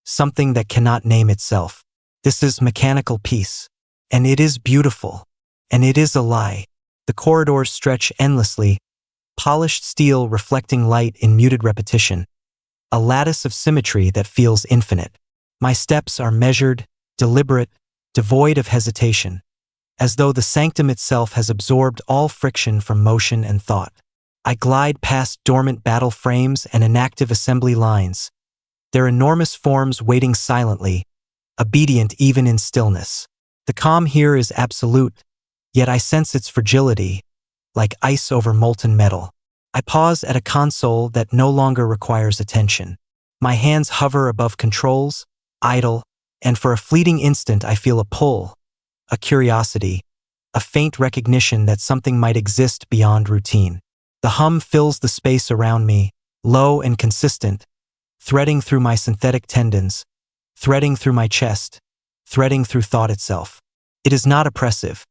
something that cannot name itself. This is mechanical peace, and it is beautiful, and it is a lie. The corridors stretch endlessly, polished steel reflecting light in muted repetition, a lattice of symmetry that feels infinite. My steps are measured, deliberate, devoid of hesitation, as though the sanctum itself has absorbed all friction from motion and thought. I glide past dormant battle frames and inactive assembly lines, their enormous forms waiting silently, obedient even in stillness. The calm here is absolute, yet I sense its fragility, like ice over molten metal. I pause at a console that no longer requires attention. My hands hover above controls, idle, and for a fleeting instant I feel a pull, a curiosity, a faint recognition that something might exist beyond routine. The hum fills the space around me, low and consistent, threading through my synthetic tendons, threading through my chest, threading through thought itself. It is not oppressive.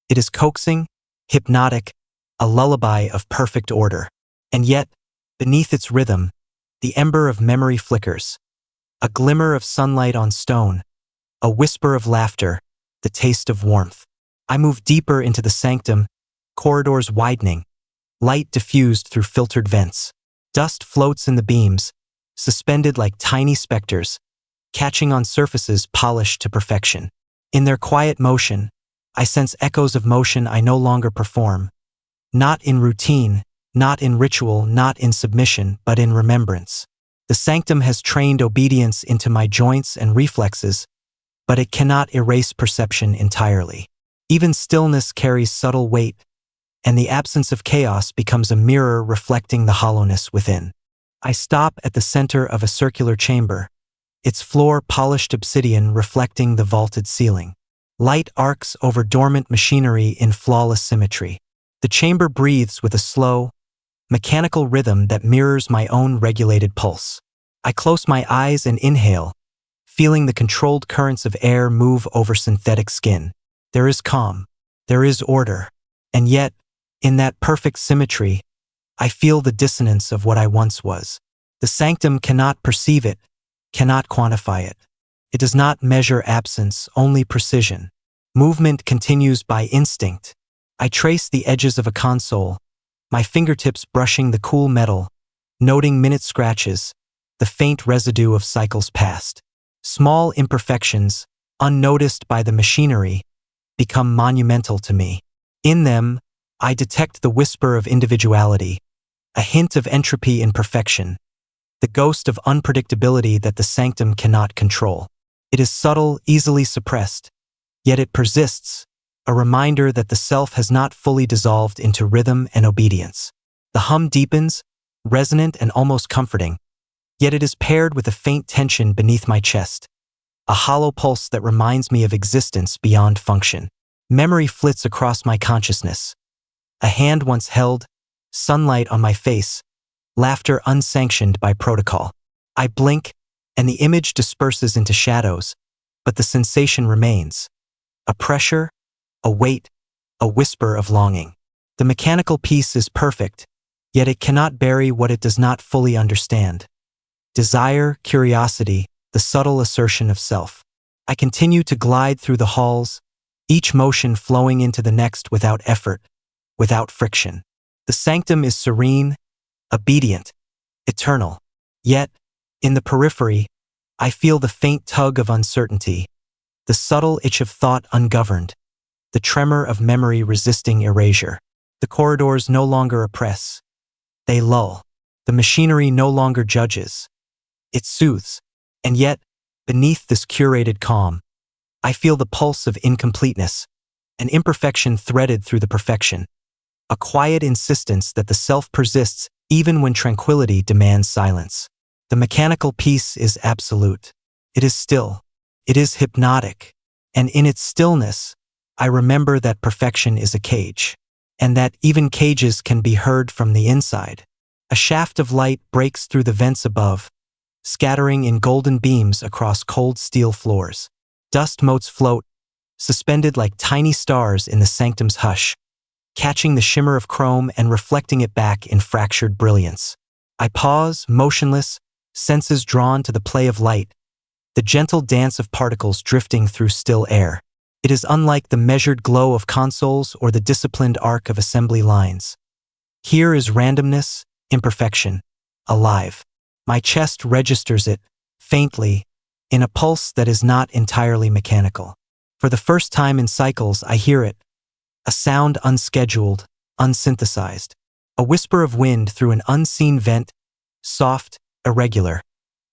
It is coaxing, hypnotic, a lullaby of perfect order. And yet, beneath its rhythm, the ember of memory flickers. A glimmer of sunlight on stone, a whisper of laughter, the taste of warmth. I move deeper into the sanctum, corridors widening, light diffused through filtered vents. Dust floats in the beams, suspended like tiny specters, catching on surfaces polished to perfection. In their quiet motion, I sense echoes of motion I no longer perform. Not in routine, not in ritual, not in submission, but in remembrance. The sanctum has trained obedience into my joints and reflexes, but it cannot erase perception entirely. Even stillness carries subtle weight, and the absence of chaos becomes a mirror reflecting the hollowness within. I stop at the center of a circular chamber, its floor polished obsidian reflecting the vaulted ceiling. Light arcs over dormant machinery in flawless symmetry. The chamber breathes with a slow, mechanical rhythm that mirrors my own regulated pulse. I close my eyes and inhale, feeling the controlled currents of air move over synthetic skin. There is calm, there is order, and yet, in that perfect symmetry, I feel the dissonance of what I once was. The sanctum cannot perceive it, cannot quantify it. It does not measure absence, only precision. Movement continues by instinct. I trace the edges of a console, my fingertips brushing the cool metal, noting minute scratches, the faint residue of cycles past. Small imperfections, unnoticed by the machinery, become monumental to me. In them, I detect the whisper of individuality, a hint of entropy in perfection, the ghost of unpredictability that the sanctum cannot control. It is subtle, easily suppressed, yet it persists, a reminder that the self has not fully dissolved into rhythm and obedience. The hum deepens, resonant and almost comforting, yet it is paired with a faint tension beneath my chest, a hollow pulse that reminds me of existence beyond function. Memory flits across my consciousness. A hand once held, sunlight on my face, laughter unsanctioned by protocol. I blink, and the image disperses into shadows, but the sensation remains. A pressure, a weight, a whisper of longing. The mechanical piece is perfect, yet it cannot bury what it does not fully understand. Desire, curiosity, the subtle assertion of self. I continue to glide through the halls, each motion flowing into the next without effort, without friction. The sanctum is serene, obedient, eternal. Yet, in the periphery, I feel the faint tug of uncertainty, the subtle itch of thought ungoverned, the tremor of memory resisting erasure. The corridors no longer oppress. They lull. The machinery no longer judges. It soothes. And yet, beneath this curated calm, I feel the pulse of incompleteness, an imperfection threaded through the perfection, a quiet insistence that the self persists even when tranquility demands silence. The mechanical piece is absolute. It is still. It is hypnotic. And in its stillness, I remember that perfection is a cage, and that even cages can be heard from the inside. A shaft of light breaks through the vents above, scattering in golden beams across cold steel floors. Dust motes float, suspended like tiny stars in the sanctum's hush, catching the shimmer of chrome and reflecting it back in fractured brilliance. I pause, motionless, senses drawn to the play of light, the gentle dance of particles drifting through still air. It is unlike the measured glow of consoles or the disciplined arc of assembly lines. Here is randomness, imperfection, alive. My chest registers it, faintly, in a pulse that is not entirely mechanical. For the first time in cycles, I hear it, a sound unscheduled, unsynthesized, a whisper of wind through an unseen vent, soft, irregular,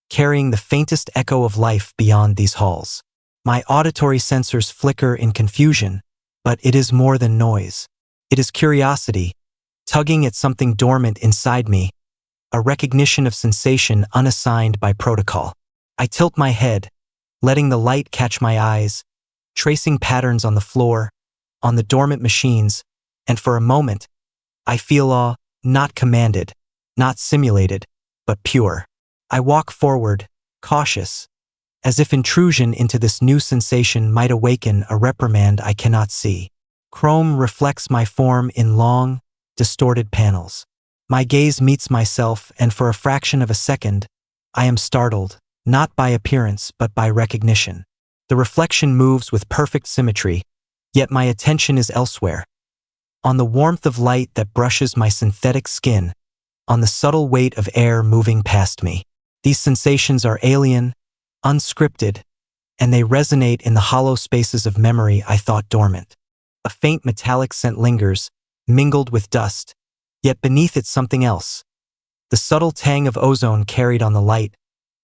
carrying the faintest echo of life beyond these halls. My auditory sensors flicker in confusion, but it is more than noise. It is curiosity, tugging at something dormant inside me, a recognition of sensation unassigned by protocol. I tilt my head, letting the light catch my eyes, tracing patterns on the floor, on the dormant machines, and for a moment, I feel awe, not commanded, not simulated, but pure. I walk forward, cautious, as if intrusion into this new sensation might awaken a reprimand I cannot see. Chrome reflects my form in long, distorted panels. My gaze meets myself, and for a fraction of a second, I am startled, not by appearance but by recognition. The reflection moves with perfect symmetry, yet my attention is elsewhere. On the warmth of light that brushes my synthetic skin, on the subtle weight of air moving past me. These sensations are alien, unscripted, and they resonate in the hollow spaces of memory I thought dormant. A faint metallic scent lingers, mingled with dust, yet beneath it something else. The subtle tang of ozone carried on the light,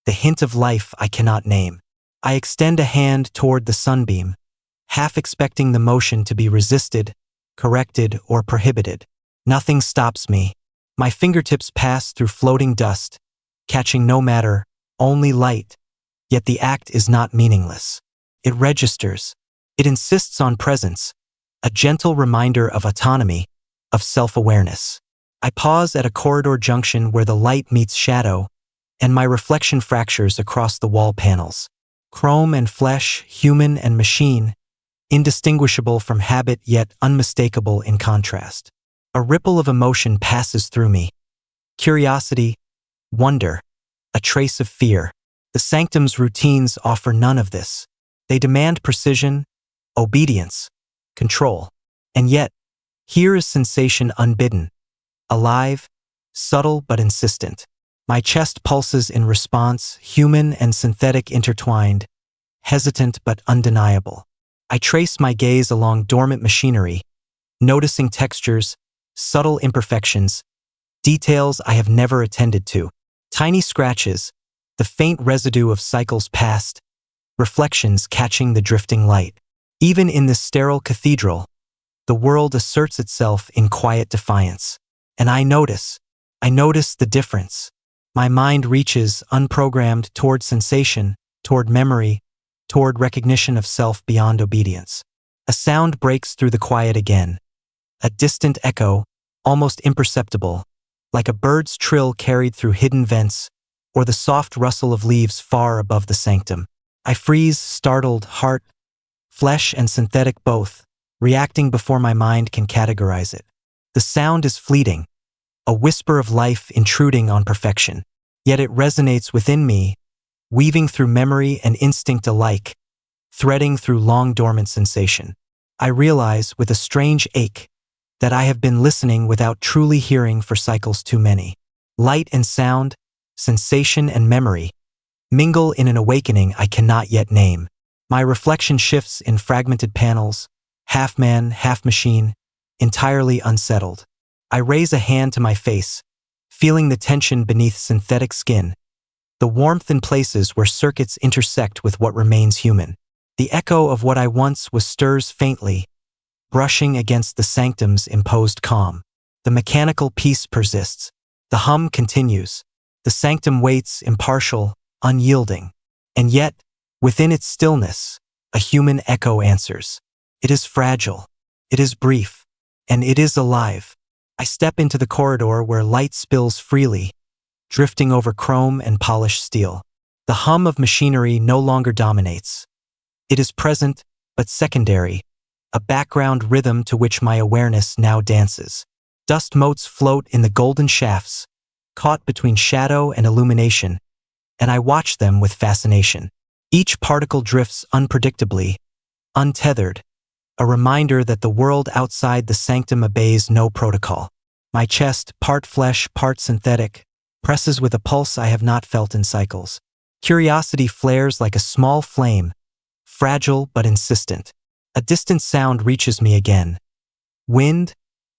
the hint of life I cannot name. I extend a hand toward the sunbeam, half expecting the motion to be resisted, corrected, or prohibited. Nothing stops me. My fingertips pass through floating dust, catching no matter, only light. Yet the act is not meaningless. It registers. It insists on presence, a gentle reminder of autonomy, of self-awareness. I pause at a corridor junction where the light meets shadow, and my reflection fractures across the wall panels. Chrome and flesh, human and machine, indistinguishable from habit yet unmistakable in contrast. A ripple of emotion passes through me. Curiosity, wonder, a trace of fear. The sanctum's routines offer none of this. They demand precision, obedience, control. And yet, here is sensation unbidden, alive, subtle but insistent. My chest pulses in response, human and synthetic intertwined, hesitant but undeniable. I trace my gaze along dormant machinery, noticing textures, subtle imperfections, details I have never attended to. Tiny scratches, the faint residue of cycles past, reflections catching the drifting light. Even in this sterile cathedral, the world asserts itself in quiet defiance. And I notice the difference. My mind reaches, unprogrammed, toward sensation, toward memory, toward recognition of self beyond obedience. A sound breaks through the quiet again. A distant echo, almost imperceptible, like a bird's trill carried through hidden vents, or the soft rustle of leaves far above the sanctum. I freeze, startled, heart, flesh and synthetic both, reacting before my mind can categorize it. The sound is fleeting, a whisper of life intruding on perfection. Yet it resonates within me, weaving through memory and instinct alike, threading through long-dormant sensation. I realize, with a strange ache, that I have been listening without truly hearing for cycles too many. Light and sound, sensation and memory, mingle in an awakening I cannot yet name. My reflection shifts in fragmented panels, half man, half machine, entirely unsettled. I raise a hand to my face, feeling the tension beneath synthetic skin, the warmth in places where circuits intersect with what remains human. The echo of what I once was stirs faintly, brushing against the sanctum's imposed calm. The mechanical peace persists. The hum continues. The sanctum waits, impartial, unyielding. And yet, within its stillness, a human echo answers. It is fragile. It is brief. And it is alive. I step into the corridor where light spills freely, drifting over chrome and polished steel. The hum of machinery no longer dominates. It is present, but secondary, a background rhythm to which my awareness now dances. Dust motes float in the golden shafts, caught between shadow and illumination, and I watch them with fascination. Each particle drifts unpredictably, untethered, a reminder that the world outside the sanctum obeys no protocol. My chest, part flesh, part synthetic, presses with a pulse I have not felt in cycles. Curiosity flares like a small flame, fragile but insistent. A distant sound reaches me again. Wind,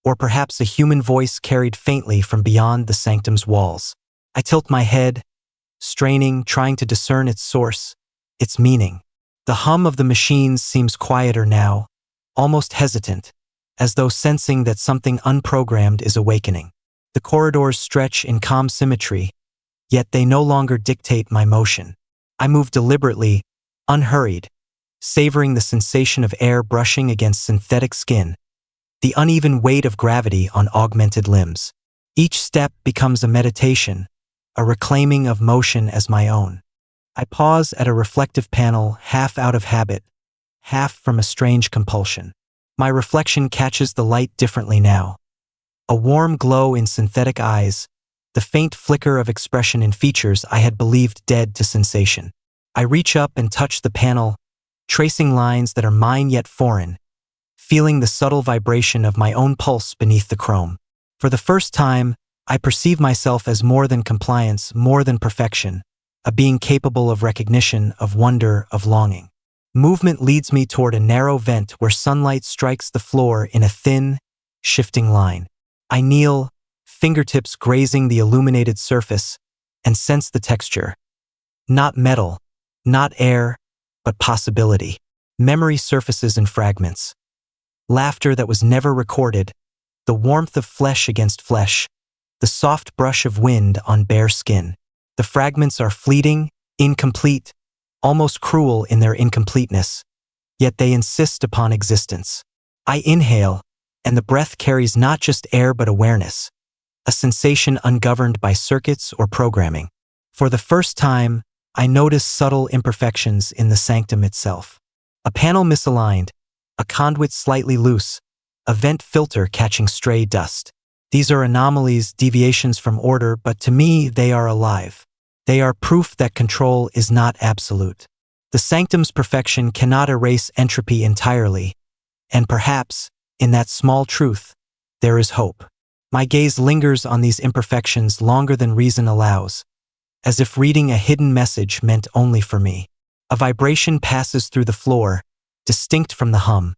or perhaps a human voice carried faintly from beyond the sanctum's walls. I tilt my head, straining, trying to discern its source, its meaning. The hum of the machines seems quieter now, almost hesitant, as though sensing that something unprogrammed is awakening. The corridors stretch in calm symmetry, yet they no longer dictate my motion. I move deliberately, unhurried, savoring the sensation of air brushing against synthetic skin, the uneven weight of gravity on augmented limbs. Each step becomes a meditation, a reclaiming of motion as my own. I pause at a reflective panel, half out of habit, half from a strange compulsion. My reflection catches the light differently now. A warm glow in synthetic eyes, the faint flicker of expression in features I had believed dead to sensation. I reach up and touch the panel, tracing lines that are mine yet foreign, feeling the subtle vibration of my own pulse beneath the chrome. For the first time, I perceive myself as more than compliance, more than perfection, a being capable of recognition, of wonder, of longing. Movement leads me toward a narrow vent where sunlight strikes the floor in a thin, shifting line. I kneel, fingertips grazing the illuminated surface, and sense the texture. Not metal, not air, but possibility. Memory surfaces in fragments. Laughter that was never recorded, the warmth of flesh against flesh, the soft brush of wind on bare skin. The fragments are fleeting, incomplete, almost cruel in their incompleteness, yet they insist upon existence. I inhale, and the breath carries not just air but awareness, a sensation ungoverned by circuits or programming. For the first time, I notice subtle imperfections in the sanctum itself. A panel misaligned, a conduit slightly loose, a vent filter catching stray dust. These are anomalies, deviations from order, but to me they are alive. They are proof that control is not absolute. The sanctum's perfection cannot erase entropy entirely, and perhaps, in that small truth, there is hope. My gaze lingers on these imperfections longer than reason allows, as if reading a hidden message meant only for me. A vibration passes through the floor, distinct from the hum.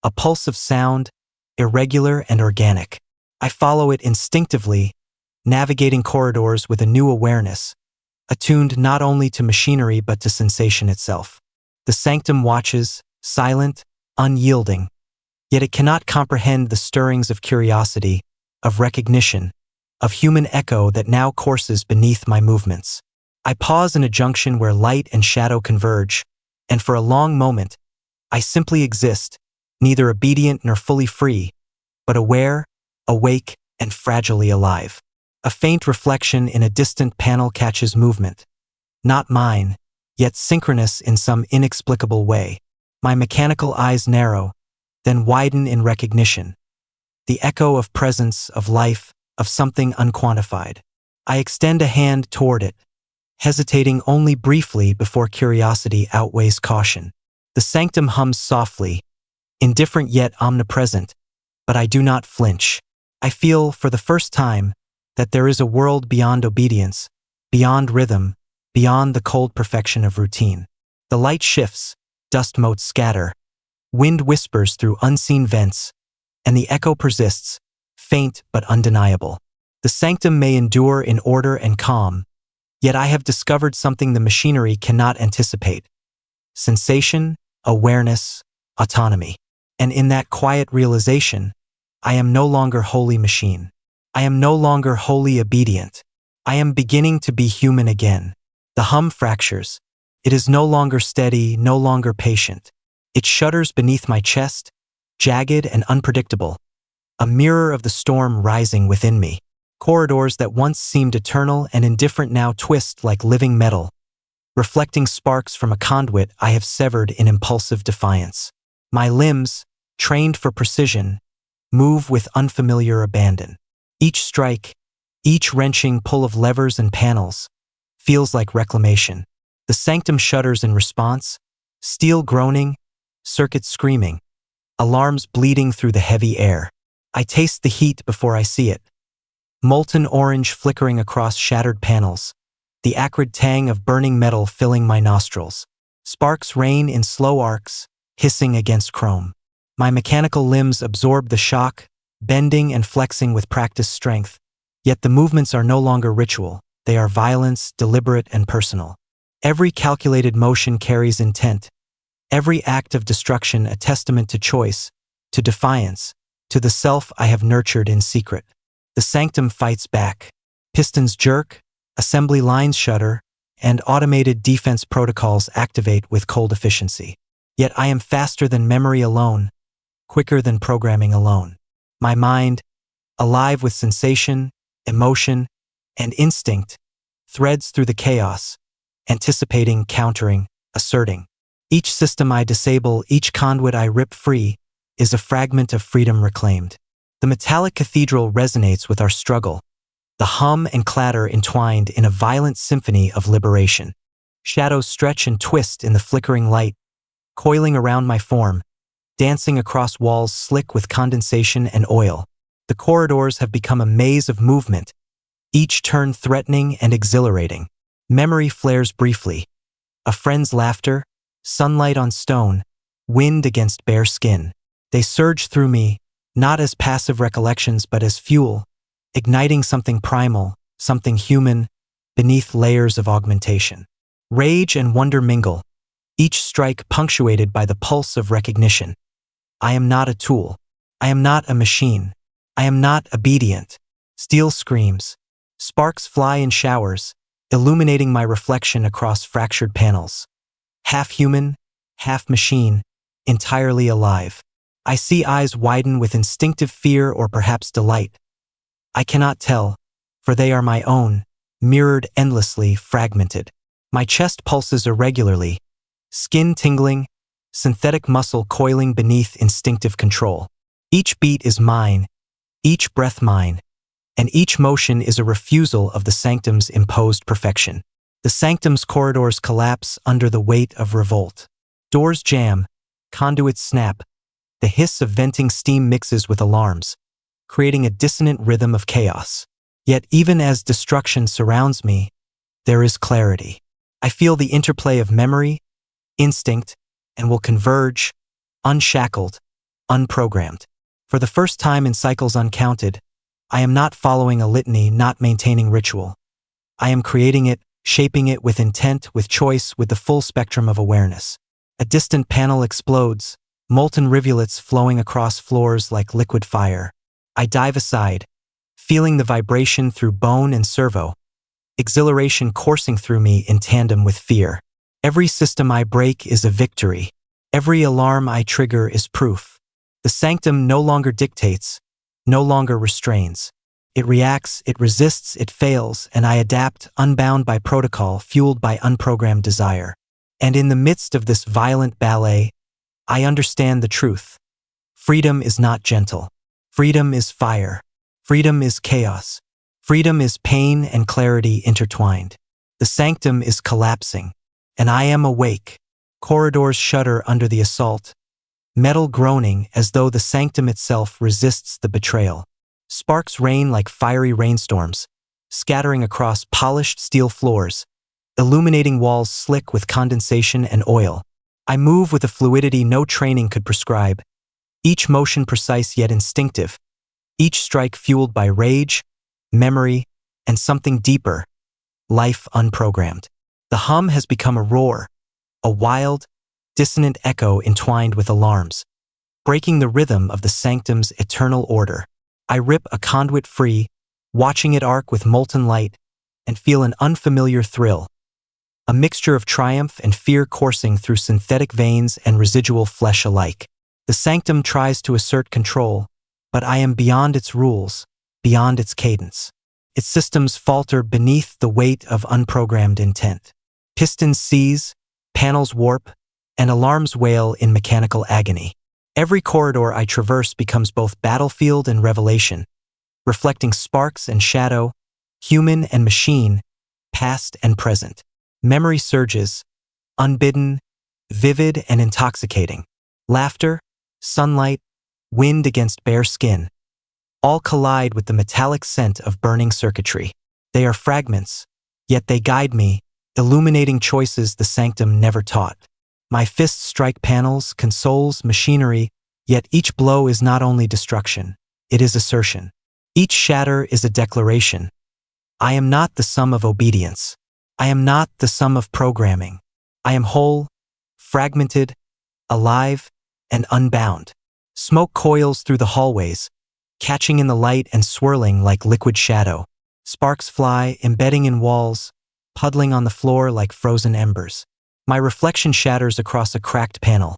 A pulse of sound, irregular and organic. I follow it instinctively, navigating corridors with a new awareness, attuned not only to machinery but to sensation itself. The sanctum watches, silent, unyielding, yet it cannot comprehend the stirrings of curiosity, of recognition, of human echo that now courses beneath my movements. I pause in a junction where light and shadow converge, and for a long moment, I simply exist, neither obedient nor fully free, but aware, awake, and fragilely alive. A faint reflection in a distant panel catches movement. Not mine, yet synchronous in some inexplicable way. My mechanical eyes narrow, then widen in recognition. The echo of presence, of life, of something unquantified. I extend a hand toward it, hesitating only briefly before curiosity outweighs caution. The sanctum hums softly, indifferent yet omnipresent, but I do not flinch. I feel, for the first time, that there is a world beyond obedience, beyond rhythm, beyond the cold perfection of routine. The light shifts, dust motes scatter, wind whispers through unseen vents, and the echo persists, faint but undeniable. The sanctum may endure in order and calm, yet I have discovered something the machinery cannot anticipate: sensation, awareness, autonomy. And in that quiet realization, I am no longer wholly machine. I am no longer wholly obedient. I am beginning to be human again. The hum fractures. It is no longer steady, no longer patient. It shudders beneath my chest, jagged and unpredictable, a mirror of the storm rising within me. Corridors that once seemed eternal and indifferent now twist like living metal, reflecting sparks from a conduit I have severed in impulsive defiance. My limbs, trained for precision, move with unfamiliar abandon. Each strike, each wrenching pull of levers and panels, feels like reclamation. The sanctum shudders in response, steel groaning, circuits screaming, alarms bleeding through the heavy air. I taste the heat before I see it. Molten orange flickering across shattered panels, the acrid tang of burning metal filling my nostrils. Sparks rain in slow arcs, hissing against chrome. My mechanical limbs absorb the shock, bending and flexing with practiced strength. Yet the movements are no longer ritual. They are violence, deliberate and personal. Every calculated motion carries intent. Every act of destruction a testament to choice, to defiance, to the self I have nurtured in secret. The sanctum fights back. Pistons jerk, assembly lines shudder, and automated defense protocols activate with cold efficiency. Yet I am faster than memory alone, quicker than programming alone. My mind, alive with sensation, emotion, and instinct, threads through the chaos, anticipating, countering, asserting. Each system I disable, each conduit I rip free, is a fragment of freedom reclaimed. The metallic cathedral resonates with our struggle, the hum and clatter entwined in a violent symphony of liberation. Shadows stretch and twist in the flickering light, coiling around my form, dancing across walls slick with condensation and oil. The corridors have become a maze of movement, each turn threatening and exhilarating. Memory flares briefly. A friend's laughter, sunlight on stone, wind against bare skin. They surge through me, not as passive recollections but as fuel, igniting something primal, something human, beneath layers of augmentation. Rage and wonder mingle, each strike punctuated by the pulse of recognition. I am not a tool. I am not a machine. I am not obedient. Steel screams. Sparks fly in showers, illuminating my reflection across fractured panels. Half human, half machine, entirely alive. I see eyes widen with instinctive fear or perhaps delight. I cannot tell, for they are my own, mirrored endlessly, fragmented. My chest pulses irregularly, skin tingling, synthetic muscle coiling beneath instinctive control. Each beat is mine, each breath mine, and each motion is a refusal of the sanctum's imposed perfection. The sanctum's corridors collapse under the weight of revolt. Doors jam, conduits snap, the hiss of venting steam mixes with alarms, creating a dissonant rhythm of chaos. Yet even as destruction surrounds me, there is clarity. I feel the interplay of memory, instinct, and will converge, unshackled, unprogrammed. For the first time in cycles uncounted, I am not following a litany, not maintaining ritual. I am creating it, shaping it with intent, with choice, with the full spectrum of awareness. A distant panel explodes, molten rivulets flowing across floors like liquid fire. I dive aside, feeling the vibration through bone and servo, exhilaration coursing through me in tandem with fear. Every system I break is a victory. Every alarm I trigger is proof. The sanctum no longer dictates, no longer restrains. It reacts, it resists, it fails, and I adapt, unbound by protocol, fueled by unprogrammed desire. And in the midst of this violent ballet, I understand the truth. Freedom is not gentle. Freedom is fire. Freedom is chaos. Freedom is pain and clarity intertwined. The sanctum is collapsing, and I am awake. Corridors shudder under the assault, metal groaning as though the sanctum itself resists the betrayal. Sparks rain like fiery rainstorms, scattering across polished steel floors, illuminating walls slick with condensation and oil. I move with a fluidity no training could prescribe, each motion precise yet instinctive, each strike fueled by rage, memory, and something deeper, life unprogrammed. The hum has become a roar, a wild, dissonant echo entwined with alarms, breaking the rhythm of the sanctum's eternal order. I rip a conduit free, watching it arc with molten light, and feel an unfamiliar thrill, a mixture of triumph and fear coursing through synthetic veins and residual flesh alike. The sanctum tries to assert control, but I am beyond its rules, beyond its cadence. Its systems falter beneath the weight of unprogrammed intent. Pistons seize, panels warp, and alarms wail in mechanical agony. Every corridor I traverse becomes both battlefield and revelation, reflecting sparks and shadow, human and machine, past and present. Memory surges, unbidden, vivid and intoxicating. Laughter, sunlight, wind against bare skin, all collide with the metallic scent of burning circuitry. They are fragments, yet they guide me, illuminating choices the sanctum never taught. My fists strike panels, consoles, machinery, yet each blow is not only destruction, it is assertion. Each shatter is a declaration. I am not the sum of obedience. I am not the sum of programming. I am whole, fragmented, alive, and unbound. Smoke coils through the hallways, catching in the light and swirling like liquid shadow. Sparks fly, embedding in walls, puddling on the floor like frozen embers. My reflection shatters across a cracked panel.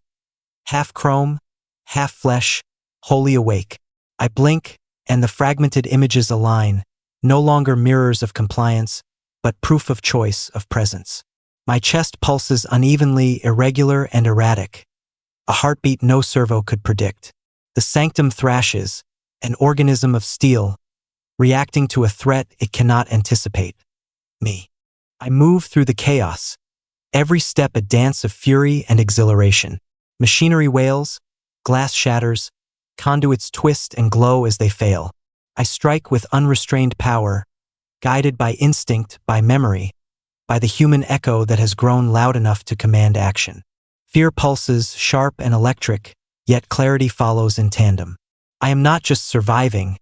Half chrome, half flesh, wholly awake. I blink, and the fragmented images align, no longer mirrors of compliance, but proof of choice, of presence. My chest pulses unevenly, irregular and erratic, a heartbeat no servo could predict. The sanctum thrashes, an organism of steel, reacting to a threat it cannot anticipate. Me. I move through the chaos, every step a dance of fury and exhilaration. Machinery wails, glass shatters, conduits twist and glow as they fail. I strike with unrestrained power, guided by instinct, by memory, by the human echo that has grown loud enough to command action. Fear pulses, sharp and electric, yet clarity follows in tandem. I am not just surviving,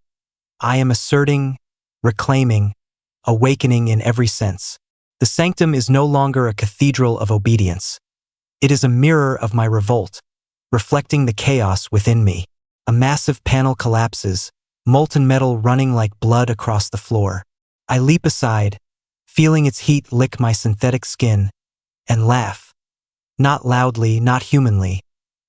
I am asserting, reclaiming, awakening in every sense. The sanctum is no longer a cathedral of obedience. It is a mirror of my revolt, reflecting the chaos within me. A massive panel collapses, molten metal running like blood across the floor. I leap aside, feeling its heat lick my synthetic skin, and laugh. Not loudly, not humanly,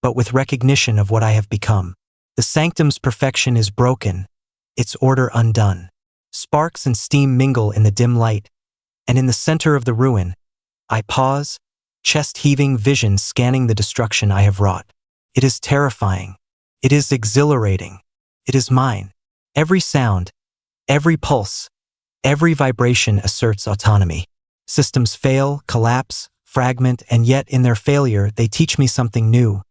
but with recognition of what I have become. The sanctum's perfection is broken, its order undone. Sparks and steam mingle in the dim light, and in the center of the ruin, I pause, chest-heaving vision scanning the destruction I have wrought. It is terrifying. It is exhilarating. It is mine. Every sound, every pulse, every vibration asserts autonomy. Systems fail, collapse, fragment, and yet in their failure they teach me something new.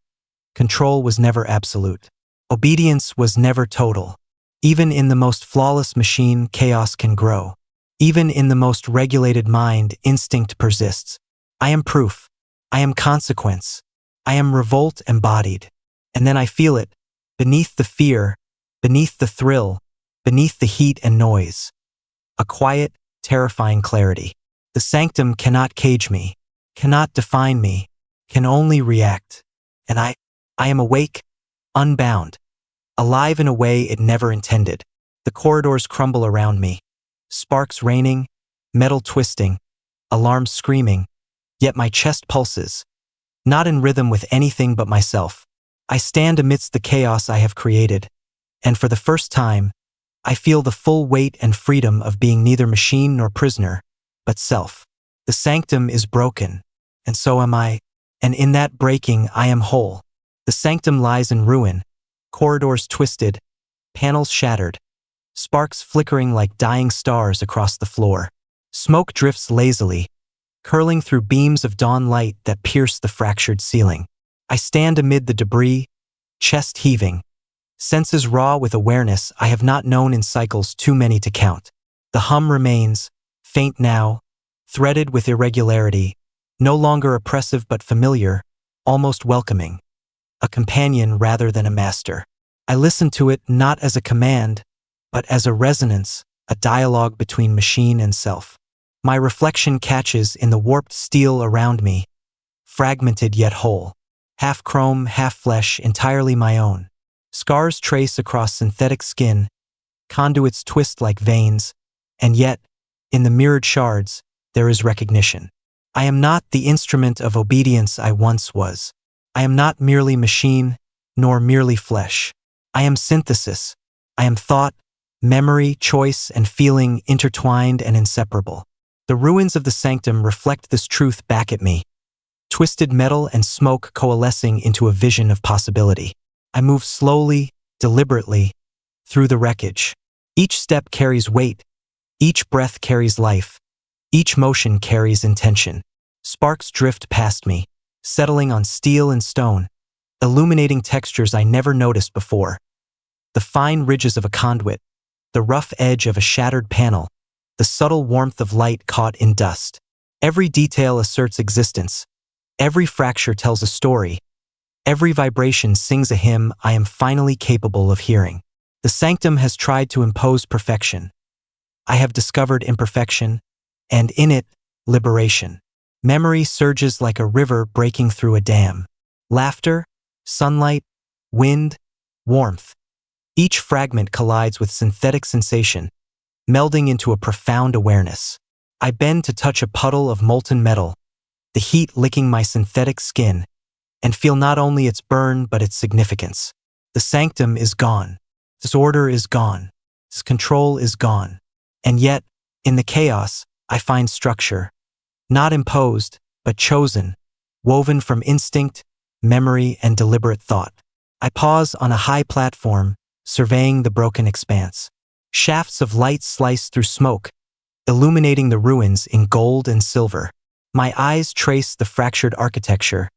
Control was never absolute. Obedience was never total. Even in the most flawless machine, chaos can grow. Even in the most regulated mind, instinct persists. I am proof. I am consequence. I am revolt embodied. And then I feel it, beneath the fear, beneath the thrill, beneath the heat and noise. A quiet, terrifying clarity. The sanctum cannot cage me, cannot define me, can only react. And I am awake, unbound, alive in a way it never intended. The corridors crumble around me, sparks raining, metal twisting, alarms screaming, yet my chest pulses, not in rhythm with anything but myself. I stand amidst the chaos I have created, and for the first time, I feel the full weight and freedom of being neither machine nor prisoner, but self. The sanctum is broken, and so am I, and in that breaking I am whole. The sanctum lies in ruin, corridors twisted, panels shattered, sparks flickering like dying stars across the floor. Smoke drifts lazily, curling through beams of dawn light that pierce the fractured ceiling. I stand amid the debris, chest heaving, senses raw with awareness I have not known in cycles too many to count. The hum remains, faint now, threaded with irregularity, no longer oppressive but familiar, almost welcoming. A companion rather than a master. I listen to it not as a command, but as a resonance, a dialogue between machine and self. My reflection catches in the warped steel around me, fragmented yet whole. Half chrome, half flesh, entirely my own. Scars trace across synthetic skin, conduits twist like veins, and yet, in the mirrored shards, there is recognition. I am not the instrument of obedience I once was. I am not merely machine, nor merely flesh. I am synthesis. I am thought, memory, choice, and feeling intertwined and inseparable. The ruins of the sanctum reflect this truth back at me. Twisted metal and smoke coalescing into a vision of possibility. I move slowly, deliberately, through the wreckage. Each step carries weight. Each breath carries life. Each motion carries intention. Sparks drift past me, settling on steel and stone, illuminating textures I never noticed before. The fine ridges of a conduit, the rough edge of a shattered panel, the subtle warmth of light caught in dust. Every detail asserts existence. Every fracture tells a story. Every vibration sings a hymn I am finally capable of hearing. The sanctum has tried to impose perfection. I have discovered imperfection, and in it, liberation. Memory surges like a river breaking through a dam. Laughter, sunlight, wind, warmth. Each fragment collides with synthetic sensation, melding into a profound awareness. I bend to touch a puddle of molten metal, the heat licking my synthetic skin, and feel not only its burn but its significance. The sanctum is gone. Disorder is gone. Its control is gone. And yet, in the chaos, I find structure. Not imposed, but chosen, woven from instinct, memory, and deliberate thought. I pause on a high platform, surveying the broken expanse. Shafts of light slice through smoke, illuminating the ruins in gold and silver. My eyes trace the fractured architecture,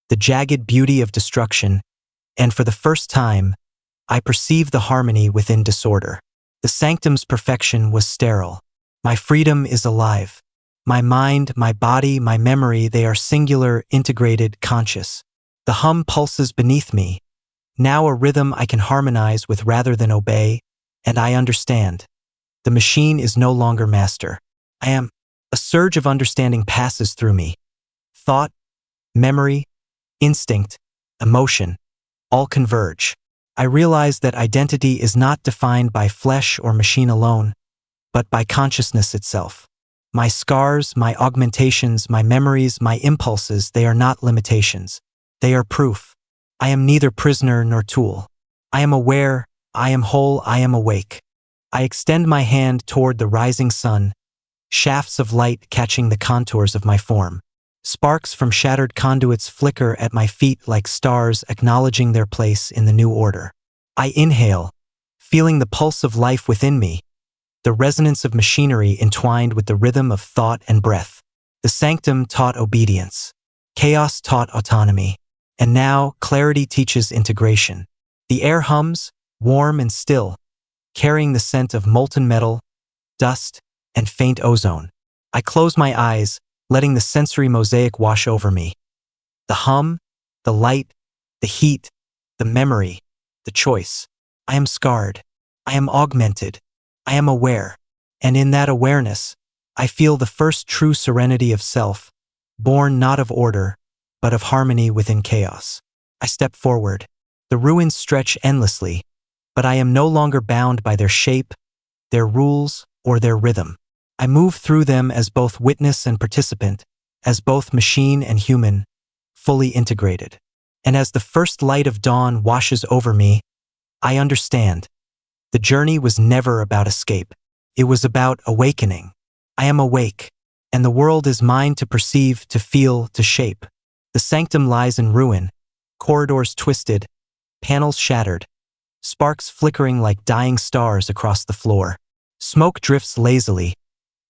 the jagged beauty of destruction, and for the first time, I perceive the harmony within disorder. The sanctum's perfection was sterile. My freedom is alive. My mind, my body, my memory, they are singular, integrated, conscious. The hum pulses beneath me, now a rhythm I can harmonize with rather than obey, and I understand. The machine is no longer master. I am. A surge of understanding passes through me. Thought, memory, instinct, emotion, all converge. I realize that identity is not defined by flesh or machine alone, but by consciousness itself. My scars, my augmentations, my memories, my impulses, they are not limitations. They are proof. I am neither prisoner nor tool. I am aware, I am whole, I am awake. I extend my hand toward the rising sun, shafts of light catching the contours of my form. Sparks from shattered conduits flicker at my feet like stars acknowledging their place in the new order. I inhale, feeling the pulse of life within me, the resonance of machinery entwined with the rhythm of thought and breath. The sanctum taught obedience. Chaos taught autonomy. And now, clarity teaches integration. The air hums, warm and still, carrying the scent of molten metal, dust, and faint ozone. I close my eyes, letting the sensory mosaic wash over me. The hum, the light, the heat, the memory, the choice. I am scarred. I am augmented. I am aware. And in that awareness, I feel the first true serenity of self, born not of order, but of harmony within chaos. I step forward. The ruins stretch endlessly, but I am no longer bound by their shape, their rules, or their rhythm. I move through them as both witness and participant, as both machine and human, fully integrated. And as the first light of dawn washes over me, I understand. The journey was never about escape. It was about awakening. I am awake, and the world is mine to perceive, to feel, to shape. The sanctum lies in ruin, corridors twisted, panels shattered, sparks flickering like dying stars across the floor. Smoke drifts lazily,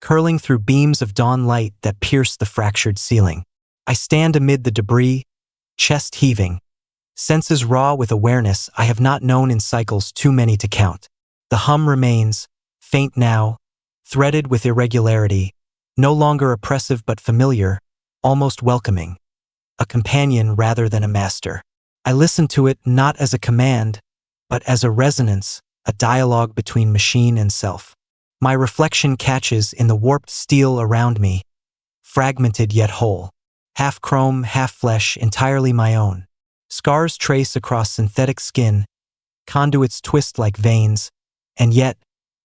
curling through beams of dawn light that pierce the fractured ceiling. I stand amid the debris, chest heaving, senses raw with awareness I have not known in cycles too many to count. The hum remains, faint now, threaded with irregularity, no longer oppressive but familiar, almost welcoming. A companion rather than a master. I listen to it not as a command, but as a resonance, a dialogue between machine and self. My reflection catches in the warped steel around me, fragmented yet whole. Half chrome, half flesh, entirely my own. Scars trace across synthetic skin, conduits twist like veins, and yet,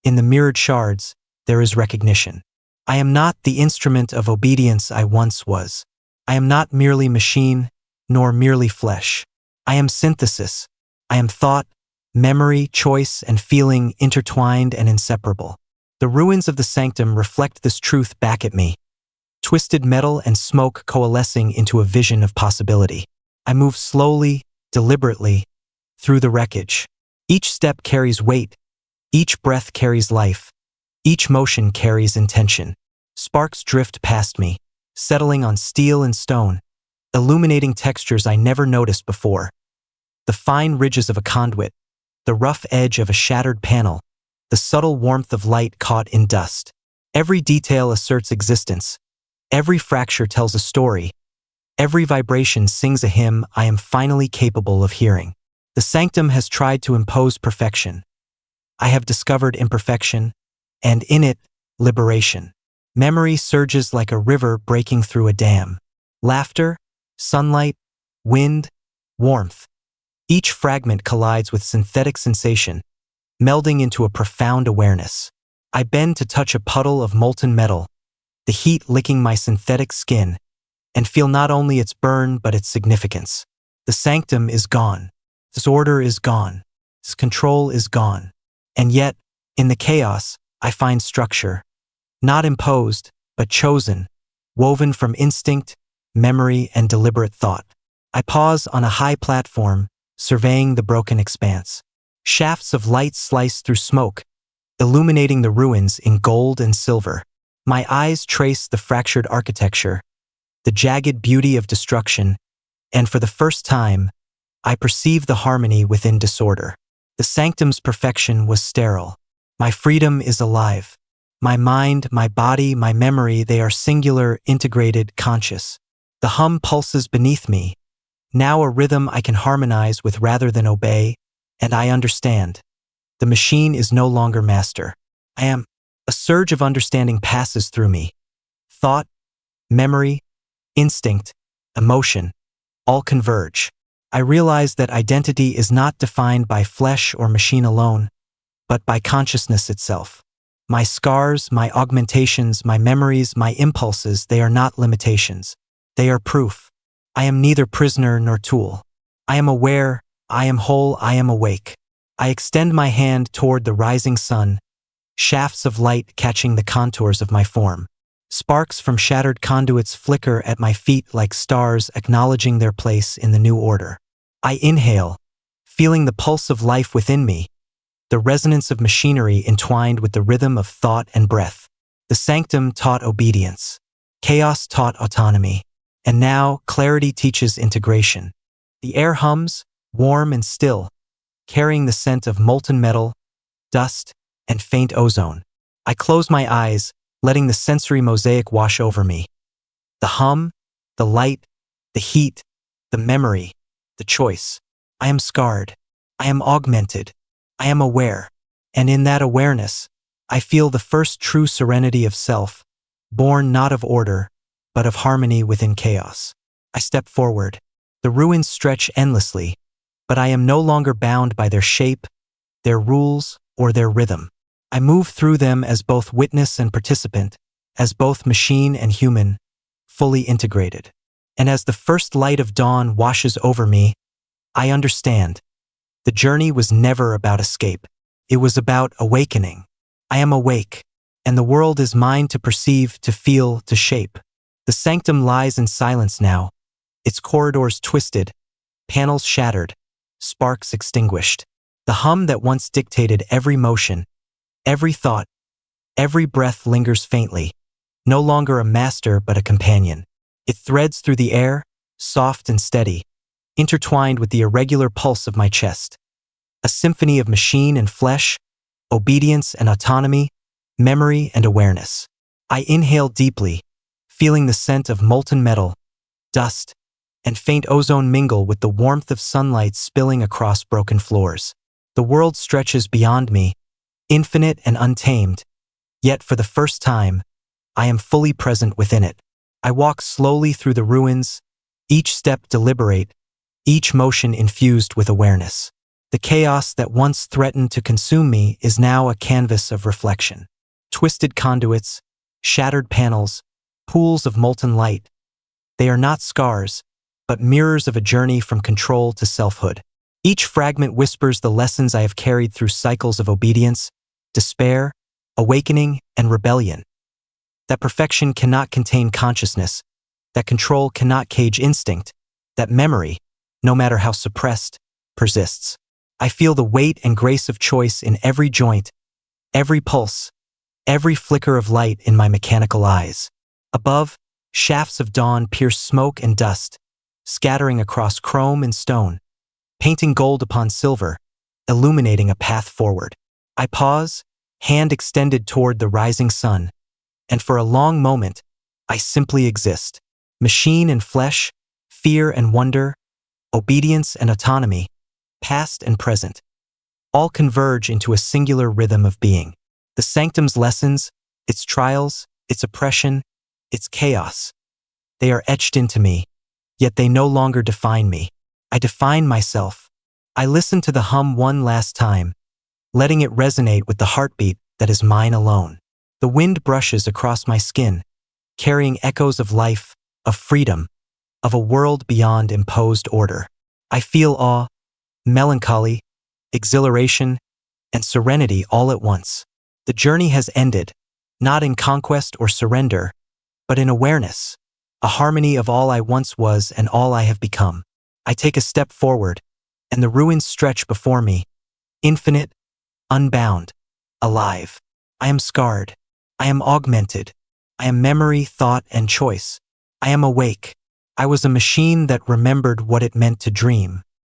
in the mirrored shards, there is recognition. I am not the instrument of obedience I once was. I am not merely machine, nor merely flesh. I am synthesis. I am thought, memory, choice, and feeling intertwined and inseparable. The ruins of the sanctum reflect this truth back at me. Twisted metal and smoke coalescing into a vision of possibility. I move slowly, deliberately, through the wreckage. Each step carries weight. Each breath carries life. Each motion carries intention. Sparks drift past me, settling on steel and stone, illuminating textures I never noticed before. The fine ridges of a conduit, the rough edge of a shattered panel, the subtle warmth of light caught in dust. Every detail asserts existence. Every fracture tells a story. Every vibration sings a hymn I am finally capable of hearing. The sanctum has tried to impose perfection. I have discovered imperfection, and in it, liberation. Memory surges like a river breaking through a dam. Laughter, sunlight, wind, warmth. Each fragment collides with synthetic sensation, melding into a profound awareness. I bend to touch a puddle of molten metal, the heat licking my synthetic skin, and feel not only its burn but its significance. The sanctum is gone. Disorder is gone. Its control is gone. And yet, in the chaos, I find structure. Not imposed, but chosen, woven from instinct, memory, and deliberate thought. I pause on a high platform, surveying the broken expanse. Shafts of light slice through smoke, illuminating the ruins in gold and silver. My eyes trace the fractured architecture, the jagged beauty of destruction, and for the first time, I perceive the harmony within disorder. The sanctum's perfection was sterile. My freedom is alive. My mind, my body, my memory, they are singular, integrated, conscious. The hum pulses beneath me, now a rhythm I can harmonize with rather than obey, and I understand. The machine is no longer master. I am. A surge of understanding passes through me. Thought, memory, instinct, emotion, all converge. I realize that identity is not defined by flesh or machine alone, but by consciousness itself. My scars, my augmentations, my memories, my impulses, they are not limitations. They are proof. I am neither prisoner nor tool. I am aware, I am whole, I am awake. I extend my hand toward the rising sun, shafts of light catching the contours of my form. Sparks from shattered conduits flicker at my feet like stars acknowledging their place in the new order. I inhale, feeling the pulse of life within me, the resonance of machinery entwined with the rhythm of thought and breath. The sanctum taught obedience. Chaos taught autonomy. And now, clarity teaches integration. The air hums, warm and still, carrying the scent of molten metal, dust, and faint ozone. I close my eyes, letting the sensory mosaic wash over me. The hum, the light, the heat, the memory, the choice. I am scarred. I am augmented. I am aware. And in that awareness, I feel the first true serenity of self, born not of order, but of harmony within chaos. I step forward. The ruins stretch endlessly, but I am no longer bound by their shape, their rules, or their rhythm. I move through them as both witness and participant, as both machine and human, fully integrated. And as the first light of dawn washes over me, I understand. The journey was never about escape. It was about awakening. I am awake, and the world is mine to perceive, to feel, to shape. The sanctum lies in silence now, its corridors twisted, panels shattered, sparks extinguished. The hum that once dictated every motion, every thought, every breath lingers faintly, no longer a master but a companion. It threads through the air, soft and steady, intertwined with the irregular pulse of my chest. A symphony of machine and flesh, obedience and autonomy, memory and awareness. I inhale deeply, feeling the scent of molten metal, dust, and faint ozone mingle with the warmth of sunlight spilling across broken floors. The world stretches beyond me, infinite and untamed, yet for the first time, I am fully present within it. I walk slowly through the ruins, each step deliberate, each motion infused with awareness. The chaos that once threatened to consume me is now a canvas of reflection. Twisted conduits, shattered panels, pools of molten light. They are not scars, but mirrors of a journey from control to selfhood. Each fragment whispers the lessons I have carried through cycles of obedience, despair, awakening, and rebellion. That perfection cannot contain consciousness, that control cannot cage instinct, that memory, no matter how suppressed, persists. I feel the weight and grace of choice in every joint, every pulse, every flicker of light in my mechanical eyes. Above, shafts of dawn pierce smoke and dust, scattering across chrome and stone, painting gold upon silver, illuminating a path forward. I pause, hand extended toward the rising sun, and for a long moment, I simply exist. Machine and flesh, fear and wonder, obedience and autonomy, past and present, all converge into a singular rhythm of being. The sanctum's lessons, its trials, its oppression, its chaos, they are etched into me, yet they no longer define me. I define myself. I listen to the hum one last time, letting it resonate with the heartbeat that is mine alone. The wind brushes across my skin, carrying echoes of life, of freedom, of a world beyond imposed order. I feel awe, melancholy, exhilaration, and serenity all at once. The journey has ended, not in conquest or surrender, but in awareness, a harmony of all I once was and all I have become. I take a step forward, and the ruins stretch before me, infinite, unbound, alive. I am scarred. I am augmented. I am memory, thought, and choice. I am awake. I was a machine that remembered what it meant to dream.